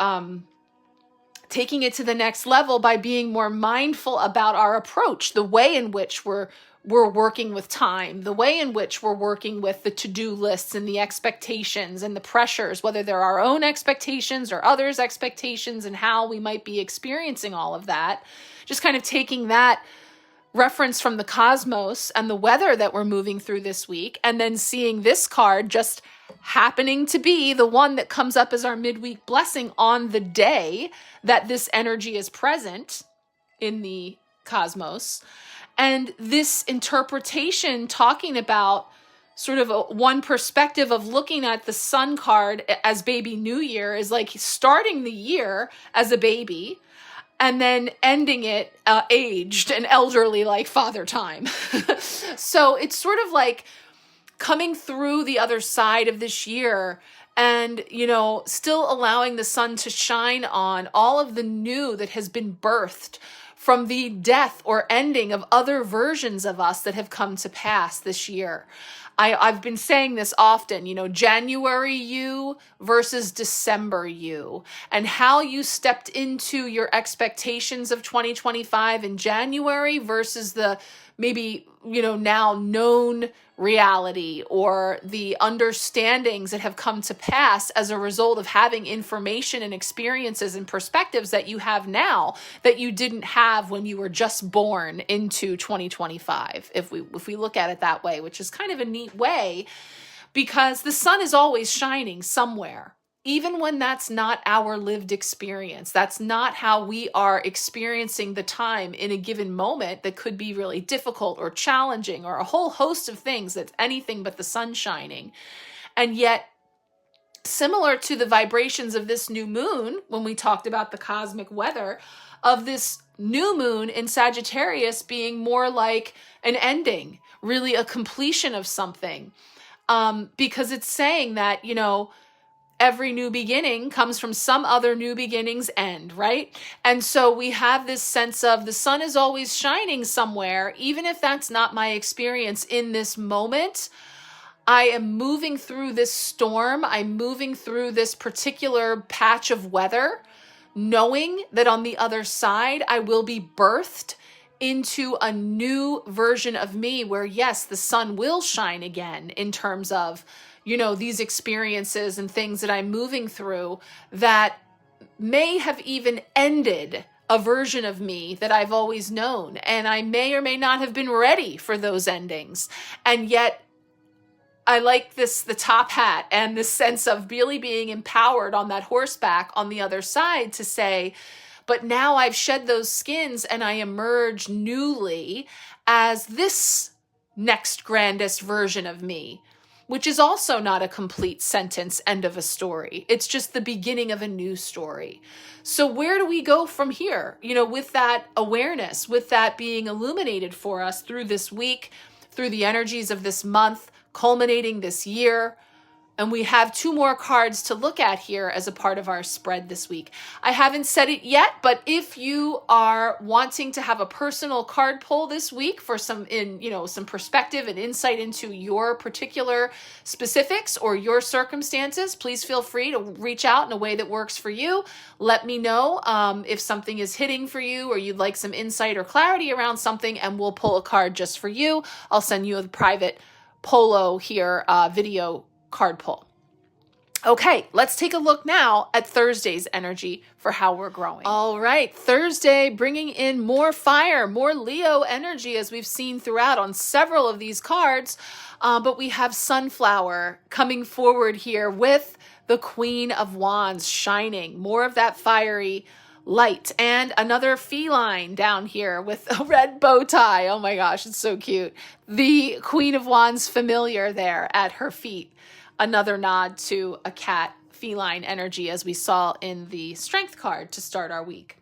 taking it to the next level by being more mindful about our approach, the way in which we're working with time, the way in which we're working with the to-do lists and the expectations and the pressures, whether they're our own expectations or others' expectations, and how we might be experiencing all of that. Just kind of taking that reference from the cosmos and the weather that we're moving through this week, and then seeing this card just happening to be the one that comes up as our midweek blessing on the day that this energy is present in the cosmos. And this interpretation talking about sort of one perspective of looking at the sun card as baby new year is like starting the year as a baby and then ending it aged and elderly like father time. So it's sort of like coming through the other side of this year and, still allowing the sun to shine on all of the new that has been birthed from the death or ending of other versions of us that have come to pass this year. I've been saying this often, January you versus December you, and how you stepped into your expectations of 2025 in January versus the maybe, now known reality or the understandings that have come to pass as a result of having information and experiences and perspectives that you have now that you didn't have when you were just born into 2025, if we look at it that way, which is kind of a neat way, because the sun is always shining somewhere. Even when that's not our lived experience, that's not how we are experiencing the time in a given moment that could be really difficult or challenging or a whole host of things that's anything but the sun shining. And yet, similar to the vibrations of this new moon, when we talked about the cosmic weather, of this new moon in Sagittarius being more like an ending, really a completion of something, because it's saying that, every new beginning comes from some other new beginning's end, right? And so we have this sense of the sun is always shining somewhere, even if that's not my experience in this moment. I am moving through this storm. I'm moving through this particular patch of weather, knowing that on the other side, I will be birthed into a new version of me where, yes, the sun will shine again in terms of these experiences and things that I'm moving through that may have even ended a version of me that I've always known. And I may or may not have been ready for those endings. And yet I like the top hat and the sense of really being empowered on that horseback on the other side to say, but now I've shed those skins and I emerge newly as this next grandest version of me, which is also not a complete sentence end of a story. It's just the beginning of a new story. So where do we go from here? With that awareness, with that being illuminated for us through this week, through the energies of this month, culminating this year, And we have 2 more cards to look at here as a part of our spread this week. I haven't said it yet, but if you are wanting to have a personal card pull this week for some perspective and insight into your particular specifics or your circumstances, please feel free to reach out in a way that works for you. Let me know if something is hitting for you or you'd like some insight or clarity around something, and we'll pull a card just for you. I'll send you a private polo here video card pull. Okay, let's take a look now at Thursday's energy for how we're growing. All right, Thursday bringing in more fire, more Leo energy as we've seen throughout on several of these cards. But we have Sunflower coming forward here with the Queen of Wands shining, more of that fiery light, and another feline down here with a red bow tie. Oh my gosh, it's so cute. The Queen of Wands familiar there at her feet. Another nod to a cat feline energy as we saw in the strength card to start our week.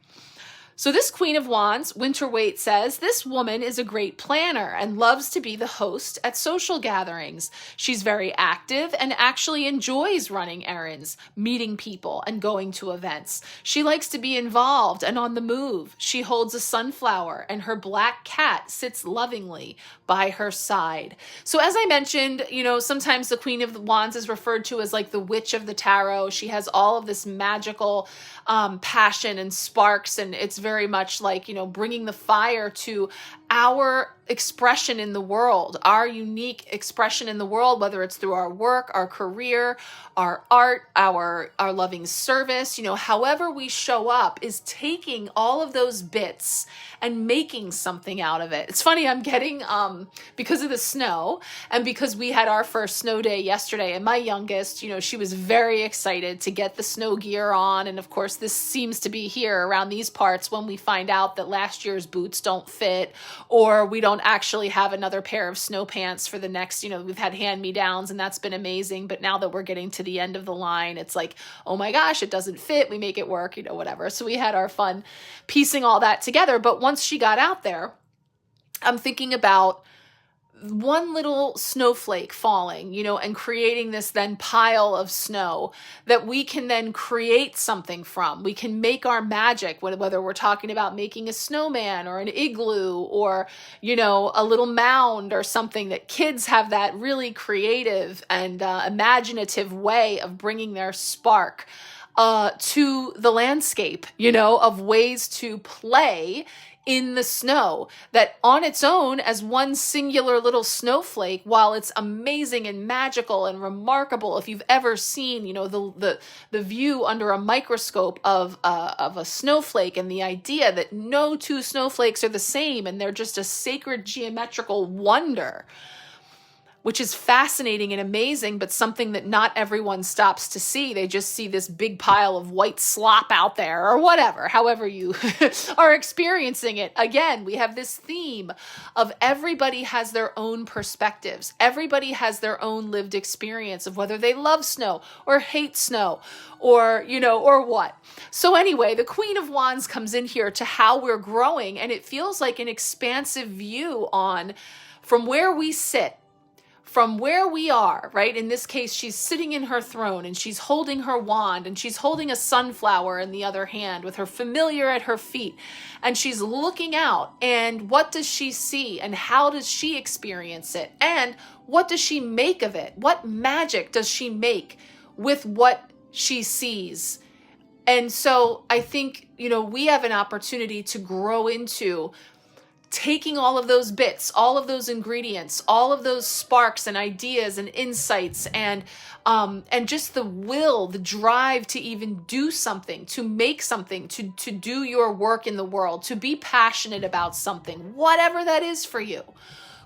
So this Queen of Wands, Winter Waite says, this woman is a great planner and loves to be the host at social gatherings. She's very active and actually enjoys running errands, meeting people, and going to events. She likes to be involved and on the move. She holds a sunflower and her black cat sits lovingly by her side. So as I mentioned, sometimes the Queen of Wands is referred to as like the witch of the tarot. She has all of this magical passion and sparks, and it's very much like, bringing the fire to our expression in the world, our unique expression in the world, whether it's through our work, our career, our art, our loving service, however we show up is taking all of those bits and making something out of it. It's funny, I'm getting, because of the snow and because we had our first snow day yesterday, and my youngest, she was very excited to get the snow gear on. And of course, this seems to be here around these parts when we find out that last year's boots don't fit, or we don't actually have another pair of snow pants for the next, we've had hand-me-downs and that's been amazing. But now that we're getting to the end of the line, it's like, oh my gosh, it doesn't fit. We make it work, whatever. So we had our fun piecing all that together. But once she got out there, I'm thinking about one little snowflake falling, and creating this then pile of snow that we can then create something from. We can make our magic, whether we're talking about making a snowman or an igloo or, a little mound or something, that kids have that really creative and imaginative way of bringing their spark to the landscape, of ways to play in the snow, that on its own as one singular little snowflake, while it's amazing and magical and remarkable, if you've ever seen, the view under a microscope of a snowflake, and the idea that no 2 snowflakes are the same and they're just a sacred geometrical wonder, which is fascinating and amazing, but something that not everyone stops to see. They just see this big pile of white slop out there or whatever, however you are experiencing it. Again, we have this theme of everybody has their own perspectives. Everybody has their own lived experience of whether they love snow or hate snow or, or what. So anyway, the Queen of Wands comes in here to how we're growing, and it feels like an expansive view on from where we sit, from where we are, right? In this case, she's sitting in her throne and she's holding her wand and she's holding a sunflower in the other hand with her familiar at her feet. And she's looking out, and what does she see and how does she experience it? And what does she make of it? What magic does she make with what she sees? And so I think, we have an opportunity to grow into taking all of those bits, all of those ingredients, all of those sparks and ideas and insights and just the will, the drive to even do something, to make something, to do your work in the world, to be passionate about something, whatever that is for you.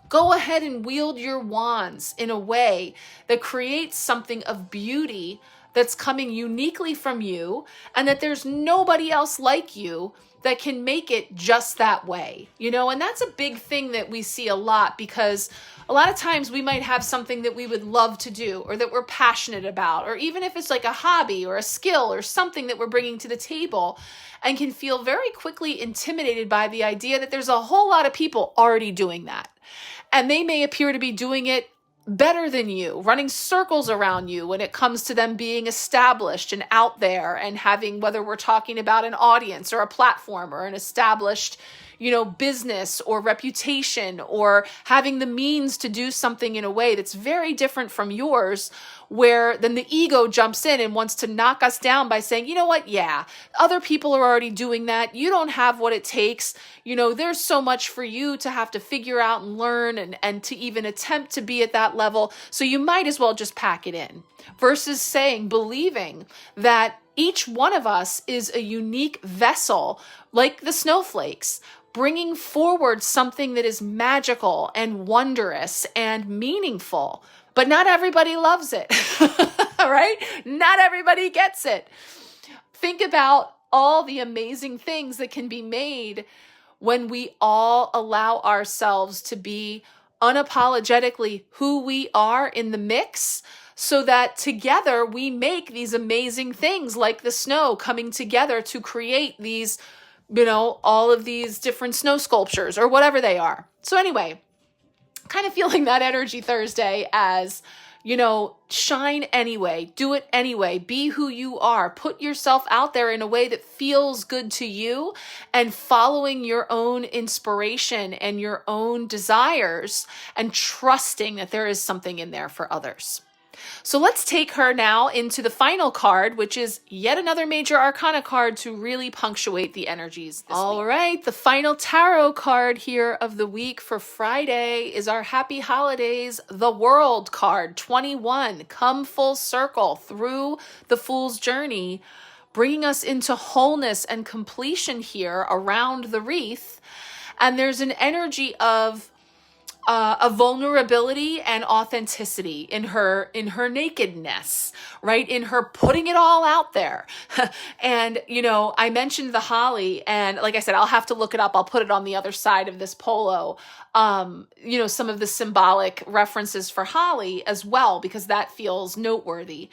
Go ahead and wield your wands in a way that creates something of beauty that's coming uniquely from you, and that there's nobody else like you that can make it just that way, and that's a big thing that we see a lot, because a lot of times we might have something that we would love to do or that we're passionate about, or even if it's like a hobby or a skill or something that we're bringing to the table, and can feel very quickly intimidated by the idea that there's a whole lot of people already doing that. And they may appear to be doing it better than you, running circles around you when it comes to them being established and out there and having, whether we're talking about an audience or a platform or an established, business or reputation, or having the means to do something in a way that's very different from yours, where then the ego jumps in and wants to knock us down by saying, you know what? Yeah, other people are already doing that. You don't have what it takes. There's so much for you to have to figure out and learn and to even attempt to be at that level. So you might as well just pack it in, versus believing that each one of us is a unique vessel, like the snowflakes, bringing forward something that is magical and wondrous and meaningful. But not everybody loves it, right? Not everybody gets it. Think about all the amazing things that can be made when we all allow ourselves to be unapologetically who we are in the mix, so that together we make these amazing things like the snow coming together to create these, all of these different snow sculptures or whatever they are. So anyway, kind of feeling that energy Thursday as, shine anyway, do it anyway, be who you are, put yourself out there in a way that feels good to you, and following your own inspiration and your own desires and trusting that there is something in there for others. So let's take her now into the final card, which is yet another major arcana card to really punctuate the energies this week. All right, the final tarot card here of the week for Friday is our Happy Holidays, the World card, 21. Come full circle through the Fool's Journey, bringing us into wholeness and completion here around the wreath. And there's an energy of a vulnerability and authenticity in her nakedness, right? In her putting it all out there. And, I mentioned the holly, and like I said, I'll have to look it up. I'll put it on the other side of this polo. Some of the symbolic references for holly as well, because that feels noteworthy.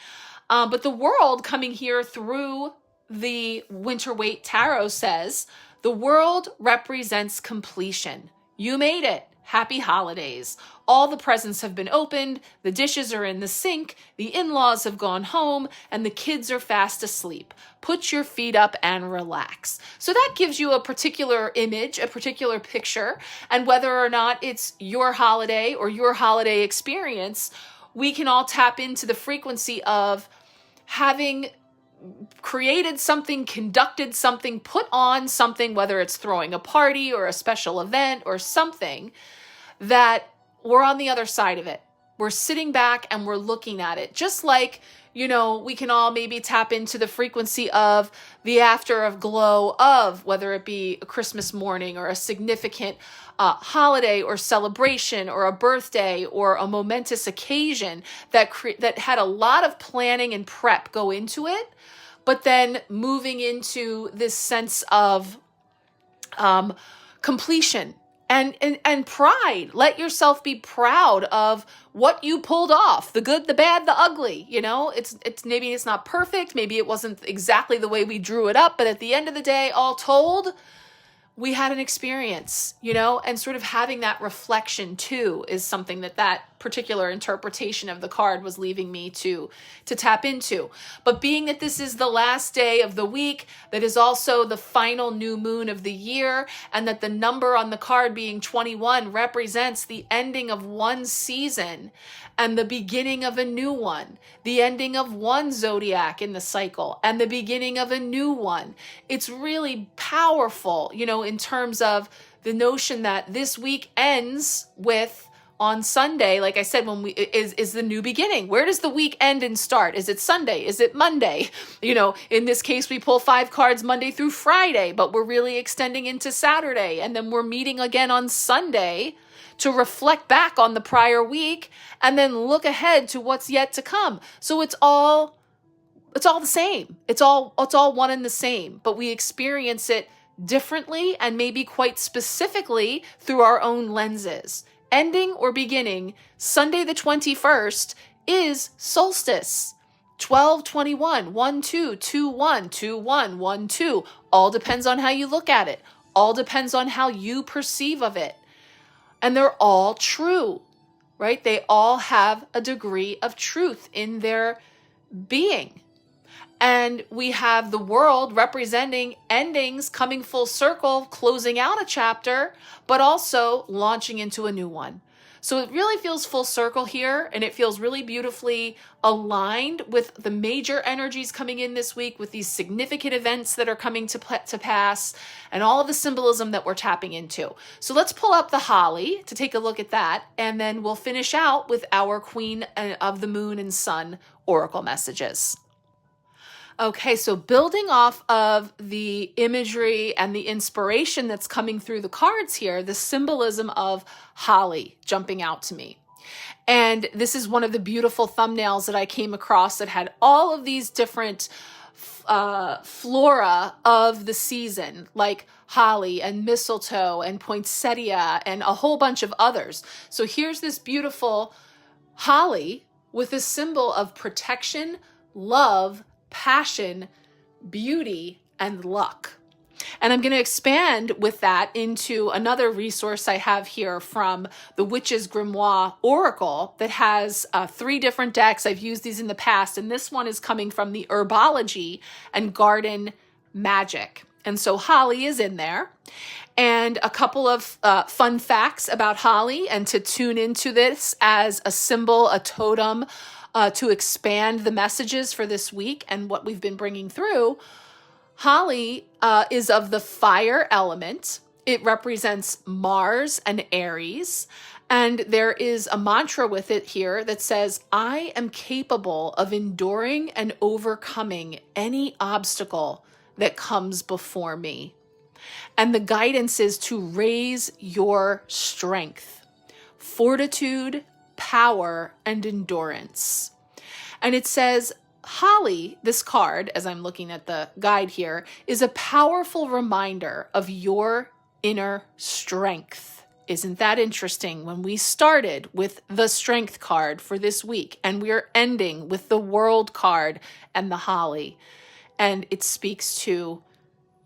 But the world coming here through the Winter Waite Tarot says, the world represents completion. You made it. Happy holidays. All the presents have been opened, the dishes are in the sink, the in-laws have gone home, and the kids are fast asleep. Put your feet up and relax. So that gives you a particular image, a particular picture, and whether or not it's your holiday or your holiday experience, we can all tap into the frequency of having created something, conducted something, put on something, whether it's throwing a party or a special event or something, that we're on the other side of it. We're sitting back and we're looking at it. Just like, we can all maybe tap into the frequency of the afterglow of, whether it be a Christmas morning or a significant holiday or celebration or a birthday or a momentous occasion that had a lot of planning and prep go into it, but then moving into this sense of completion and pride. Let yourself be proud of what you pulled off, the good, the bad, the ugly. It's maybe it's not perfect, maybe it wasn't exactly the way we drew it up, but at the end of the day, all told, we had an experience, and sort of having that reflection too is something that particular interpretation of the card was leaving me to tap into. But being that this is the last day of the week, that is also the final new moon of the year, and that the number on the card being 21 represents the ending of one season and the beginning of a new one, the ending of one zodiac in the cycle and the beginning of a new one. It's really powerful, in terms of the notion that this week ends with, on Sunday, like I said, is the new beginning. Where does the week end and start? Is it Sunday? Is it Monday? In this case, we pull 5 cards Monday through Friday, but we're really extending into Saturday. And then we're meeting again on Sunday to reflect back on the prior week and then look ahead to what's yet to come. So it's all the same. It's all one and the same, but we experience it differently and maybe quite specifically through our own lenses. Ending or beginning, Sunday the 21st is solstice. 12/21, 1/2, 2/1, 2/1, 1/2. All depends on how you look at it. All depends on how you perceive of it. And they're all true. right? They all have a degree of truth in their being. And we have the world representing endings, coming full circle, closing out a chapter, but also launching into a new one. So it really feels full circle here, and it feels really beautifully aligned with the major energies coming in this week, with these significant events that are coming to pass, and all of the symbolism that we're tapping into. So let's pull up the holly to take a look at that, and then we'll finish out with our Queen of the Moon and Sun oracle messages. Okay, so building off of the imagery and the inspiration that's coming through the cards here, the symbolism of holly jumping out to me. And this is one of the beautiful thumbnails that I came across that had all of these different flora of the season, like holly and mistletoe and poinsettia and a whole bunch of others. So here's this beautiful holly with a symbol of protection, love, passion, beauty, and luck. And I'm going to expand with that into another resource I have here from the Witch's Grimoire Oracle that has 3 different decks. I've used these in the past, and this one is coming from the Herbology and Garden Magic. And so holly is in there. And a couple of fun facts about holly, and to tune into this as a symbol, a totem, to expand the messages for this week and what we've been bringing through. Holly is of the fire element. It represents Mars and Aries. And there is a mantra with it here that says, I am capable of enduring and overcoming any obstacle that comes before me. And the guidance is to raise your strength, fortitude, power, and endurance. And it says, holly, this card, as I'm looking at the guide here, is a powerful reminder of your inner strength. Isn't that interesting? When we started with the strength card for this week, and we're ending with the world card and the holly, and it speaks to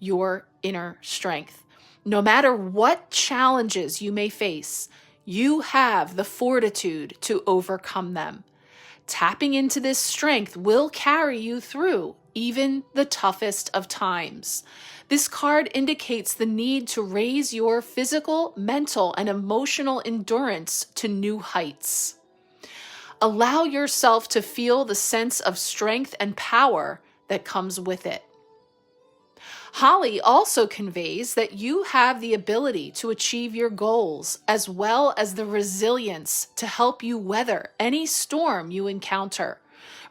your inner strength. No matter what challenges you may face, you have the fortitude to overcome them. Tapping into this strength will carry you through even the toughest of times. This card indicates the need to raise your physical, mental, and emotional endurance to new heights. Allow yourself to feel the sense of strength and power that comes with it. Holly also conveys that you have the ability to achieve your goals, as well as the resilience to help you weather any storm you encounter.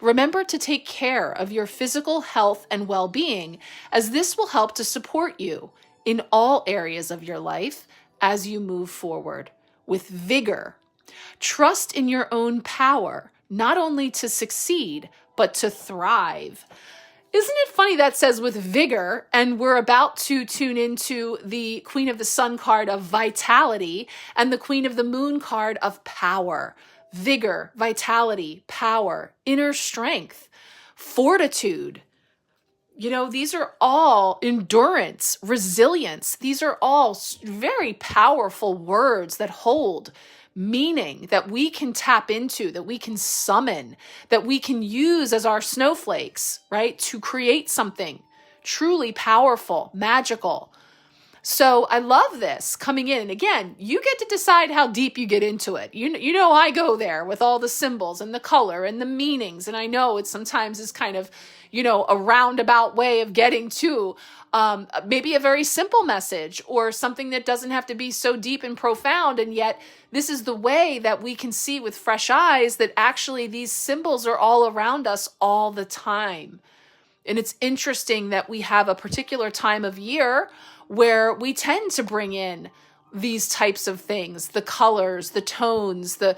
Remember to take care of your physical health and well-being, as this will help to support you in all areas of your life as you move forward with vigor. Trust in your own power, not only to succeed, but to thrive. Isn't it funny that says with vigor, and we're about to tune into the Queen of the Sun card of vitality and the Queen of the Moon card of power. Vigor, vitality, power, inner strength, fortitude. You know, these are all endurance, resilience. These are all very powerful words that hold meaning, that we can tap into, that we can summon, that we can use as our snowflakes, right? To create something truly powerful, magical. So I love this coming in. And again, you get to decide how deep you get into it. You know, I go there with all the symbols and the color and the meanings. And I know it sometimes is kind of, you know, a roundabout way of getting to maybe a very simple message or something that doesn't have to be so deep and profound. And yet this is the way that we can see with fresh eyes that actually these symbols are all around us all the time. And it's interesting that we have a particular time of year where we tend to bring in these types of things, the colors, the tones, the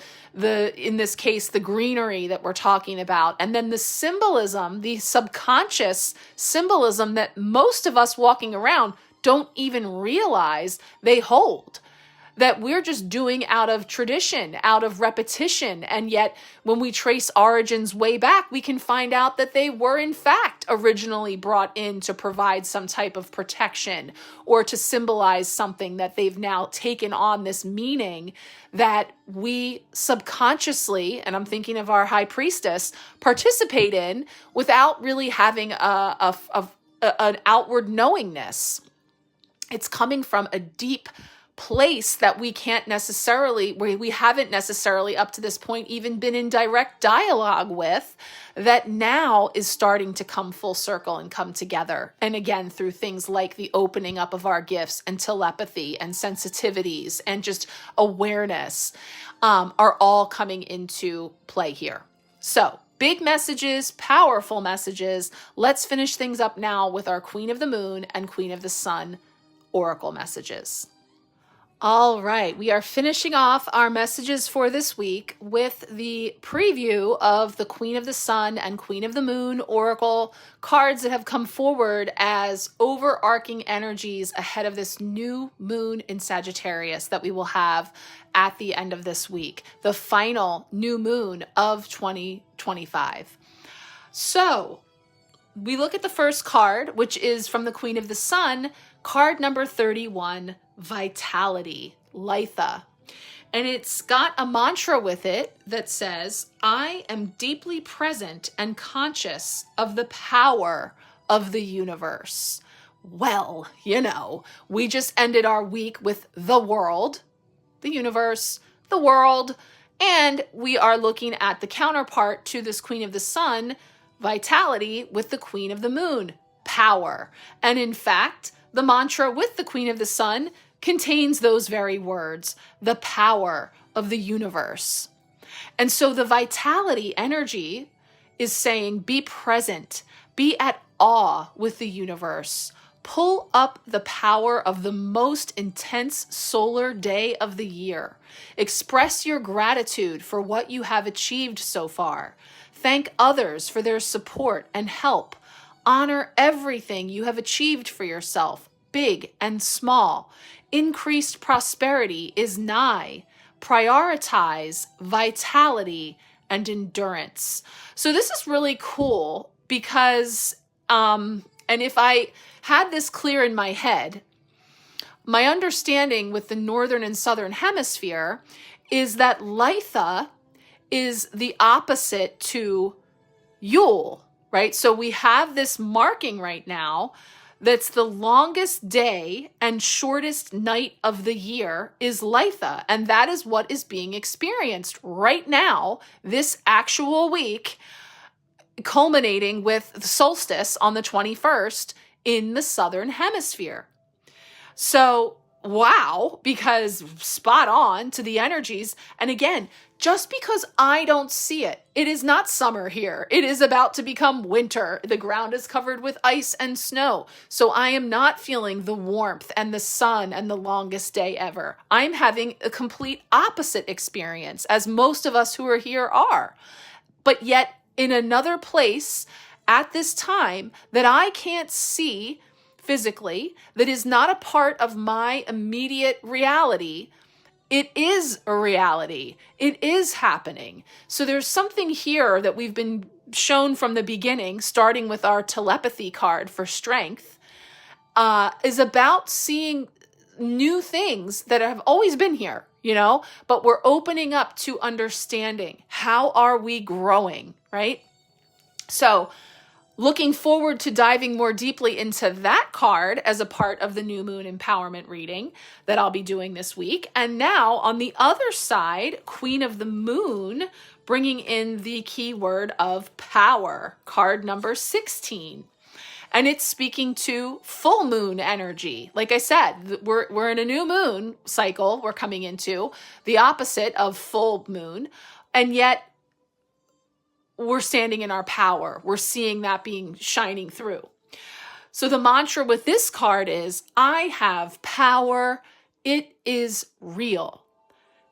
in this case, the greenery that we're talking about, and then the symbolism, the subconscious symbolism that most of us walking around don't even realize they hold. that we're just doing out of tradition, out of repetition. And yet when we trace origins way back, we can find out that they were in fact originally brought in to provide some type of protection or to symbolize something that they've now taken on this meaning that we subconsciously, and I'm thinking of our high priestess, participate in without really having an outward knowingness. It's coming from a deep place that we haven't necessarily up to this point even been in direct dialogue with, that now is starting to come full circle and come together. And again, through things like the opening up of our gifts and telepathy and sensitivities and just awareness are all coming into play here. So big messages, powerful messages. Let's finish things up now with our Queen of the Moon and Queen of the Sun oracle messages. All right, we are finishing off our messages for this week with the preview of the Queen of the Sun and Queen of the Moon oracle cards that have come forward as overarching energies ahead of this new moon in Sagittarius that we will have at the end of this week, the final new moon of 2025. So we look at the first card, which is from the Queen of the Sun, card number 31, Vitality, Litha. And it's got a mantra with it that says, I am deeply present and conscious of the power of the universe. Well, we just ended our week with the world, the universe, the world, and we are looking at the counterpart to this Queen of the Sun, Vitality, with the Queen of the Moon, power. And in fact, the mantra with the Queen of the Sun contains those very words, the power of the universe. And so the vitality energy is saying, be present, be at awe with the universe. Pull up the power of the most intense solar day of the year. Express your gratitude for what you have achieved so far. Thank others for their support and help. Honor everything you have achieved for yourself, big and small. Increased prosperity is nigh. Prioritize vitality and endurance. So this is really cool because, and if I had this clear in my head, my understanding with the northern and southern hemisphere is that Litha is the opposite to Yule, right? So we have this marking right now that's the longest day and shortest night of the year is Litha. And that is what is being experienced right now, this actual week, culminating with the solstice on the 21st in the southern hemisphere. So, wow, because spot on to the energies. And again, just because I don't see it, it is not summer here. It is about to become winter. The ground is covered with ice and snow. So I am not feeling the warmth and the sun and the longest day ever. I'm having a complete opposite experience, as most of us who are here are. But yet in another place at this time that I can't see physically, that is not a part of my immediate reality, it is a reality. It is happening. So there's something here that we've been shown from the beginning, starting with our telepathy card for strength, is about seeing new things that have always been here, but we're opening up to understanding. How are we growing, right? So looking forward to diving more deeply into that card as a part of the new moon empowerment reading that I'll be doing this week. And now on the other side, Queen of the Moon, bringing in the keyword of power, card number 16. And it's speaking to full moon energy. Like I said, we're in a new moon cycle we're coming into, the opposite of full moon. And yet we're standing in our power. We're seeing that being shining through. So the mantra with this card is, I have power. It is real.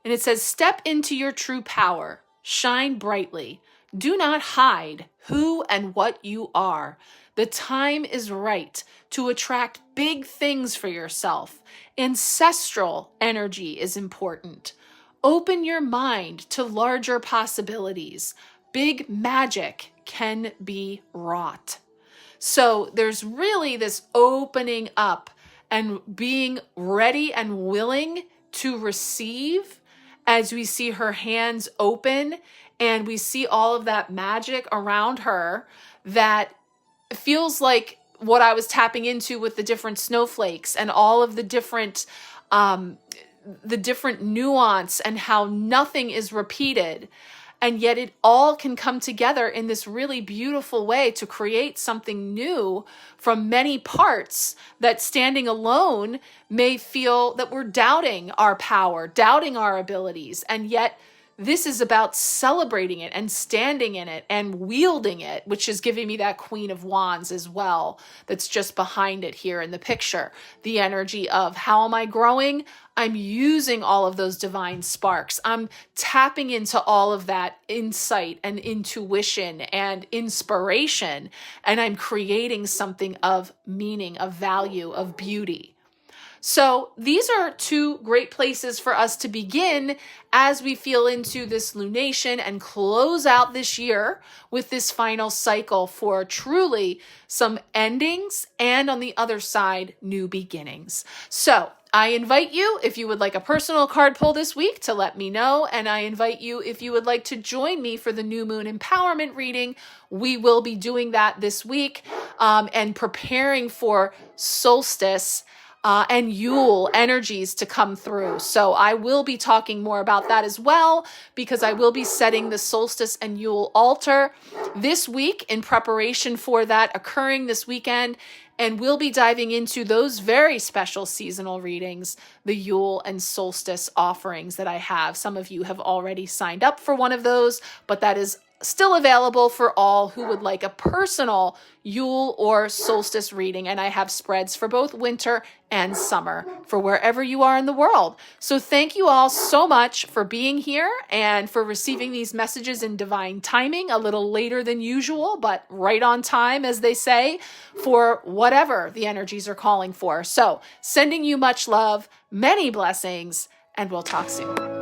And it says, step into your true power. Shine brightly. Do not hide who and what you are. The time is right to attract big things for yourself. Ancestral energy is important. Open your mind to larger possibilities. Big magic can be wrought. So there's really this opening up and being ready and willing to receive as we see her hands open and we see all of that magic around her that feels like what I was tapping into with the different snowflakes and all of the different nuance and how nothing is repeated. And yet it all can come together in this really beautiful way to create something new from many parts that standing alone may feel that we're doubting our power, doubting our abilities. And yet this is about celebrating it and standing in it and wielding it, which is giving me that Queen of Wands as well. That's just behind it here in the picture. The energy of how am I growing? I'm using all of those divine sparks. I'm tapping into all of that insight and intuition and inspiration, and I'm creating something of meaning, of value, of beauty. So these are two great places for us to begin as we feel into this lunation and close out this year with this final cycle for truly some endings and on the other side, new beginnings. So I invite you, if you would like a personal card pull this week, to let me know. And I invite you, if you would like to join me for the new moon empowerment reading, we will be doing that this week and preparing for solstice and Yule energies to come through. So I will be talking more about that as well, because I will be setting the solstice and Yule altar this week in preparation for that occurring this weekend. And we'll be diving into those very special seasonal readings, the Yule and solstice offerings that I have. Some of you have already signed up for one of those, but that is still available for all who would like a personal Yule or solstice reading. And I have spreads for both winter and summer for wherever you are in the world. So thank you all so much for being here and for receiving these messages in divine timing, a little later than usual, but right on time, as they say, for whatever the energies are calling for. So sending you much love, many blessings, and we'll talk soon.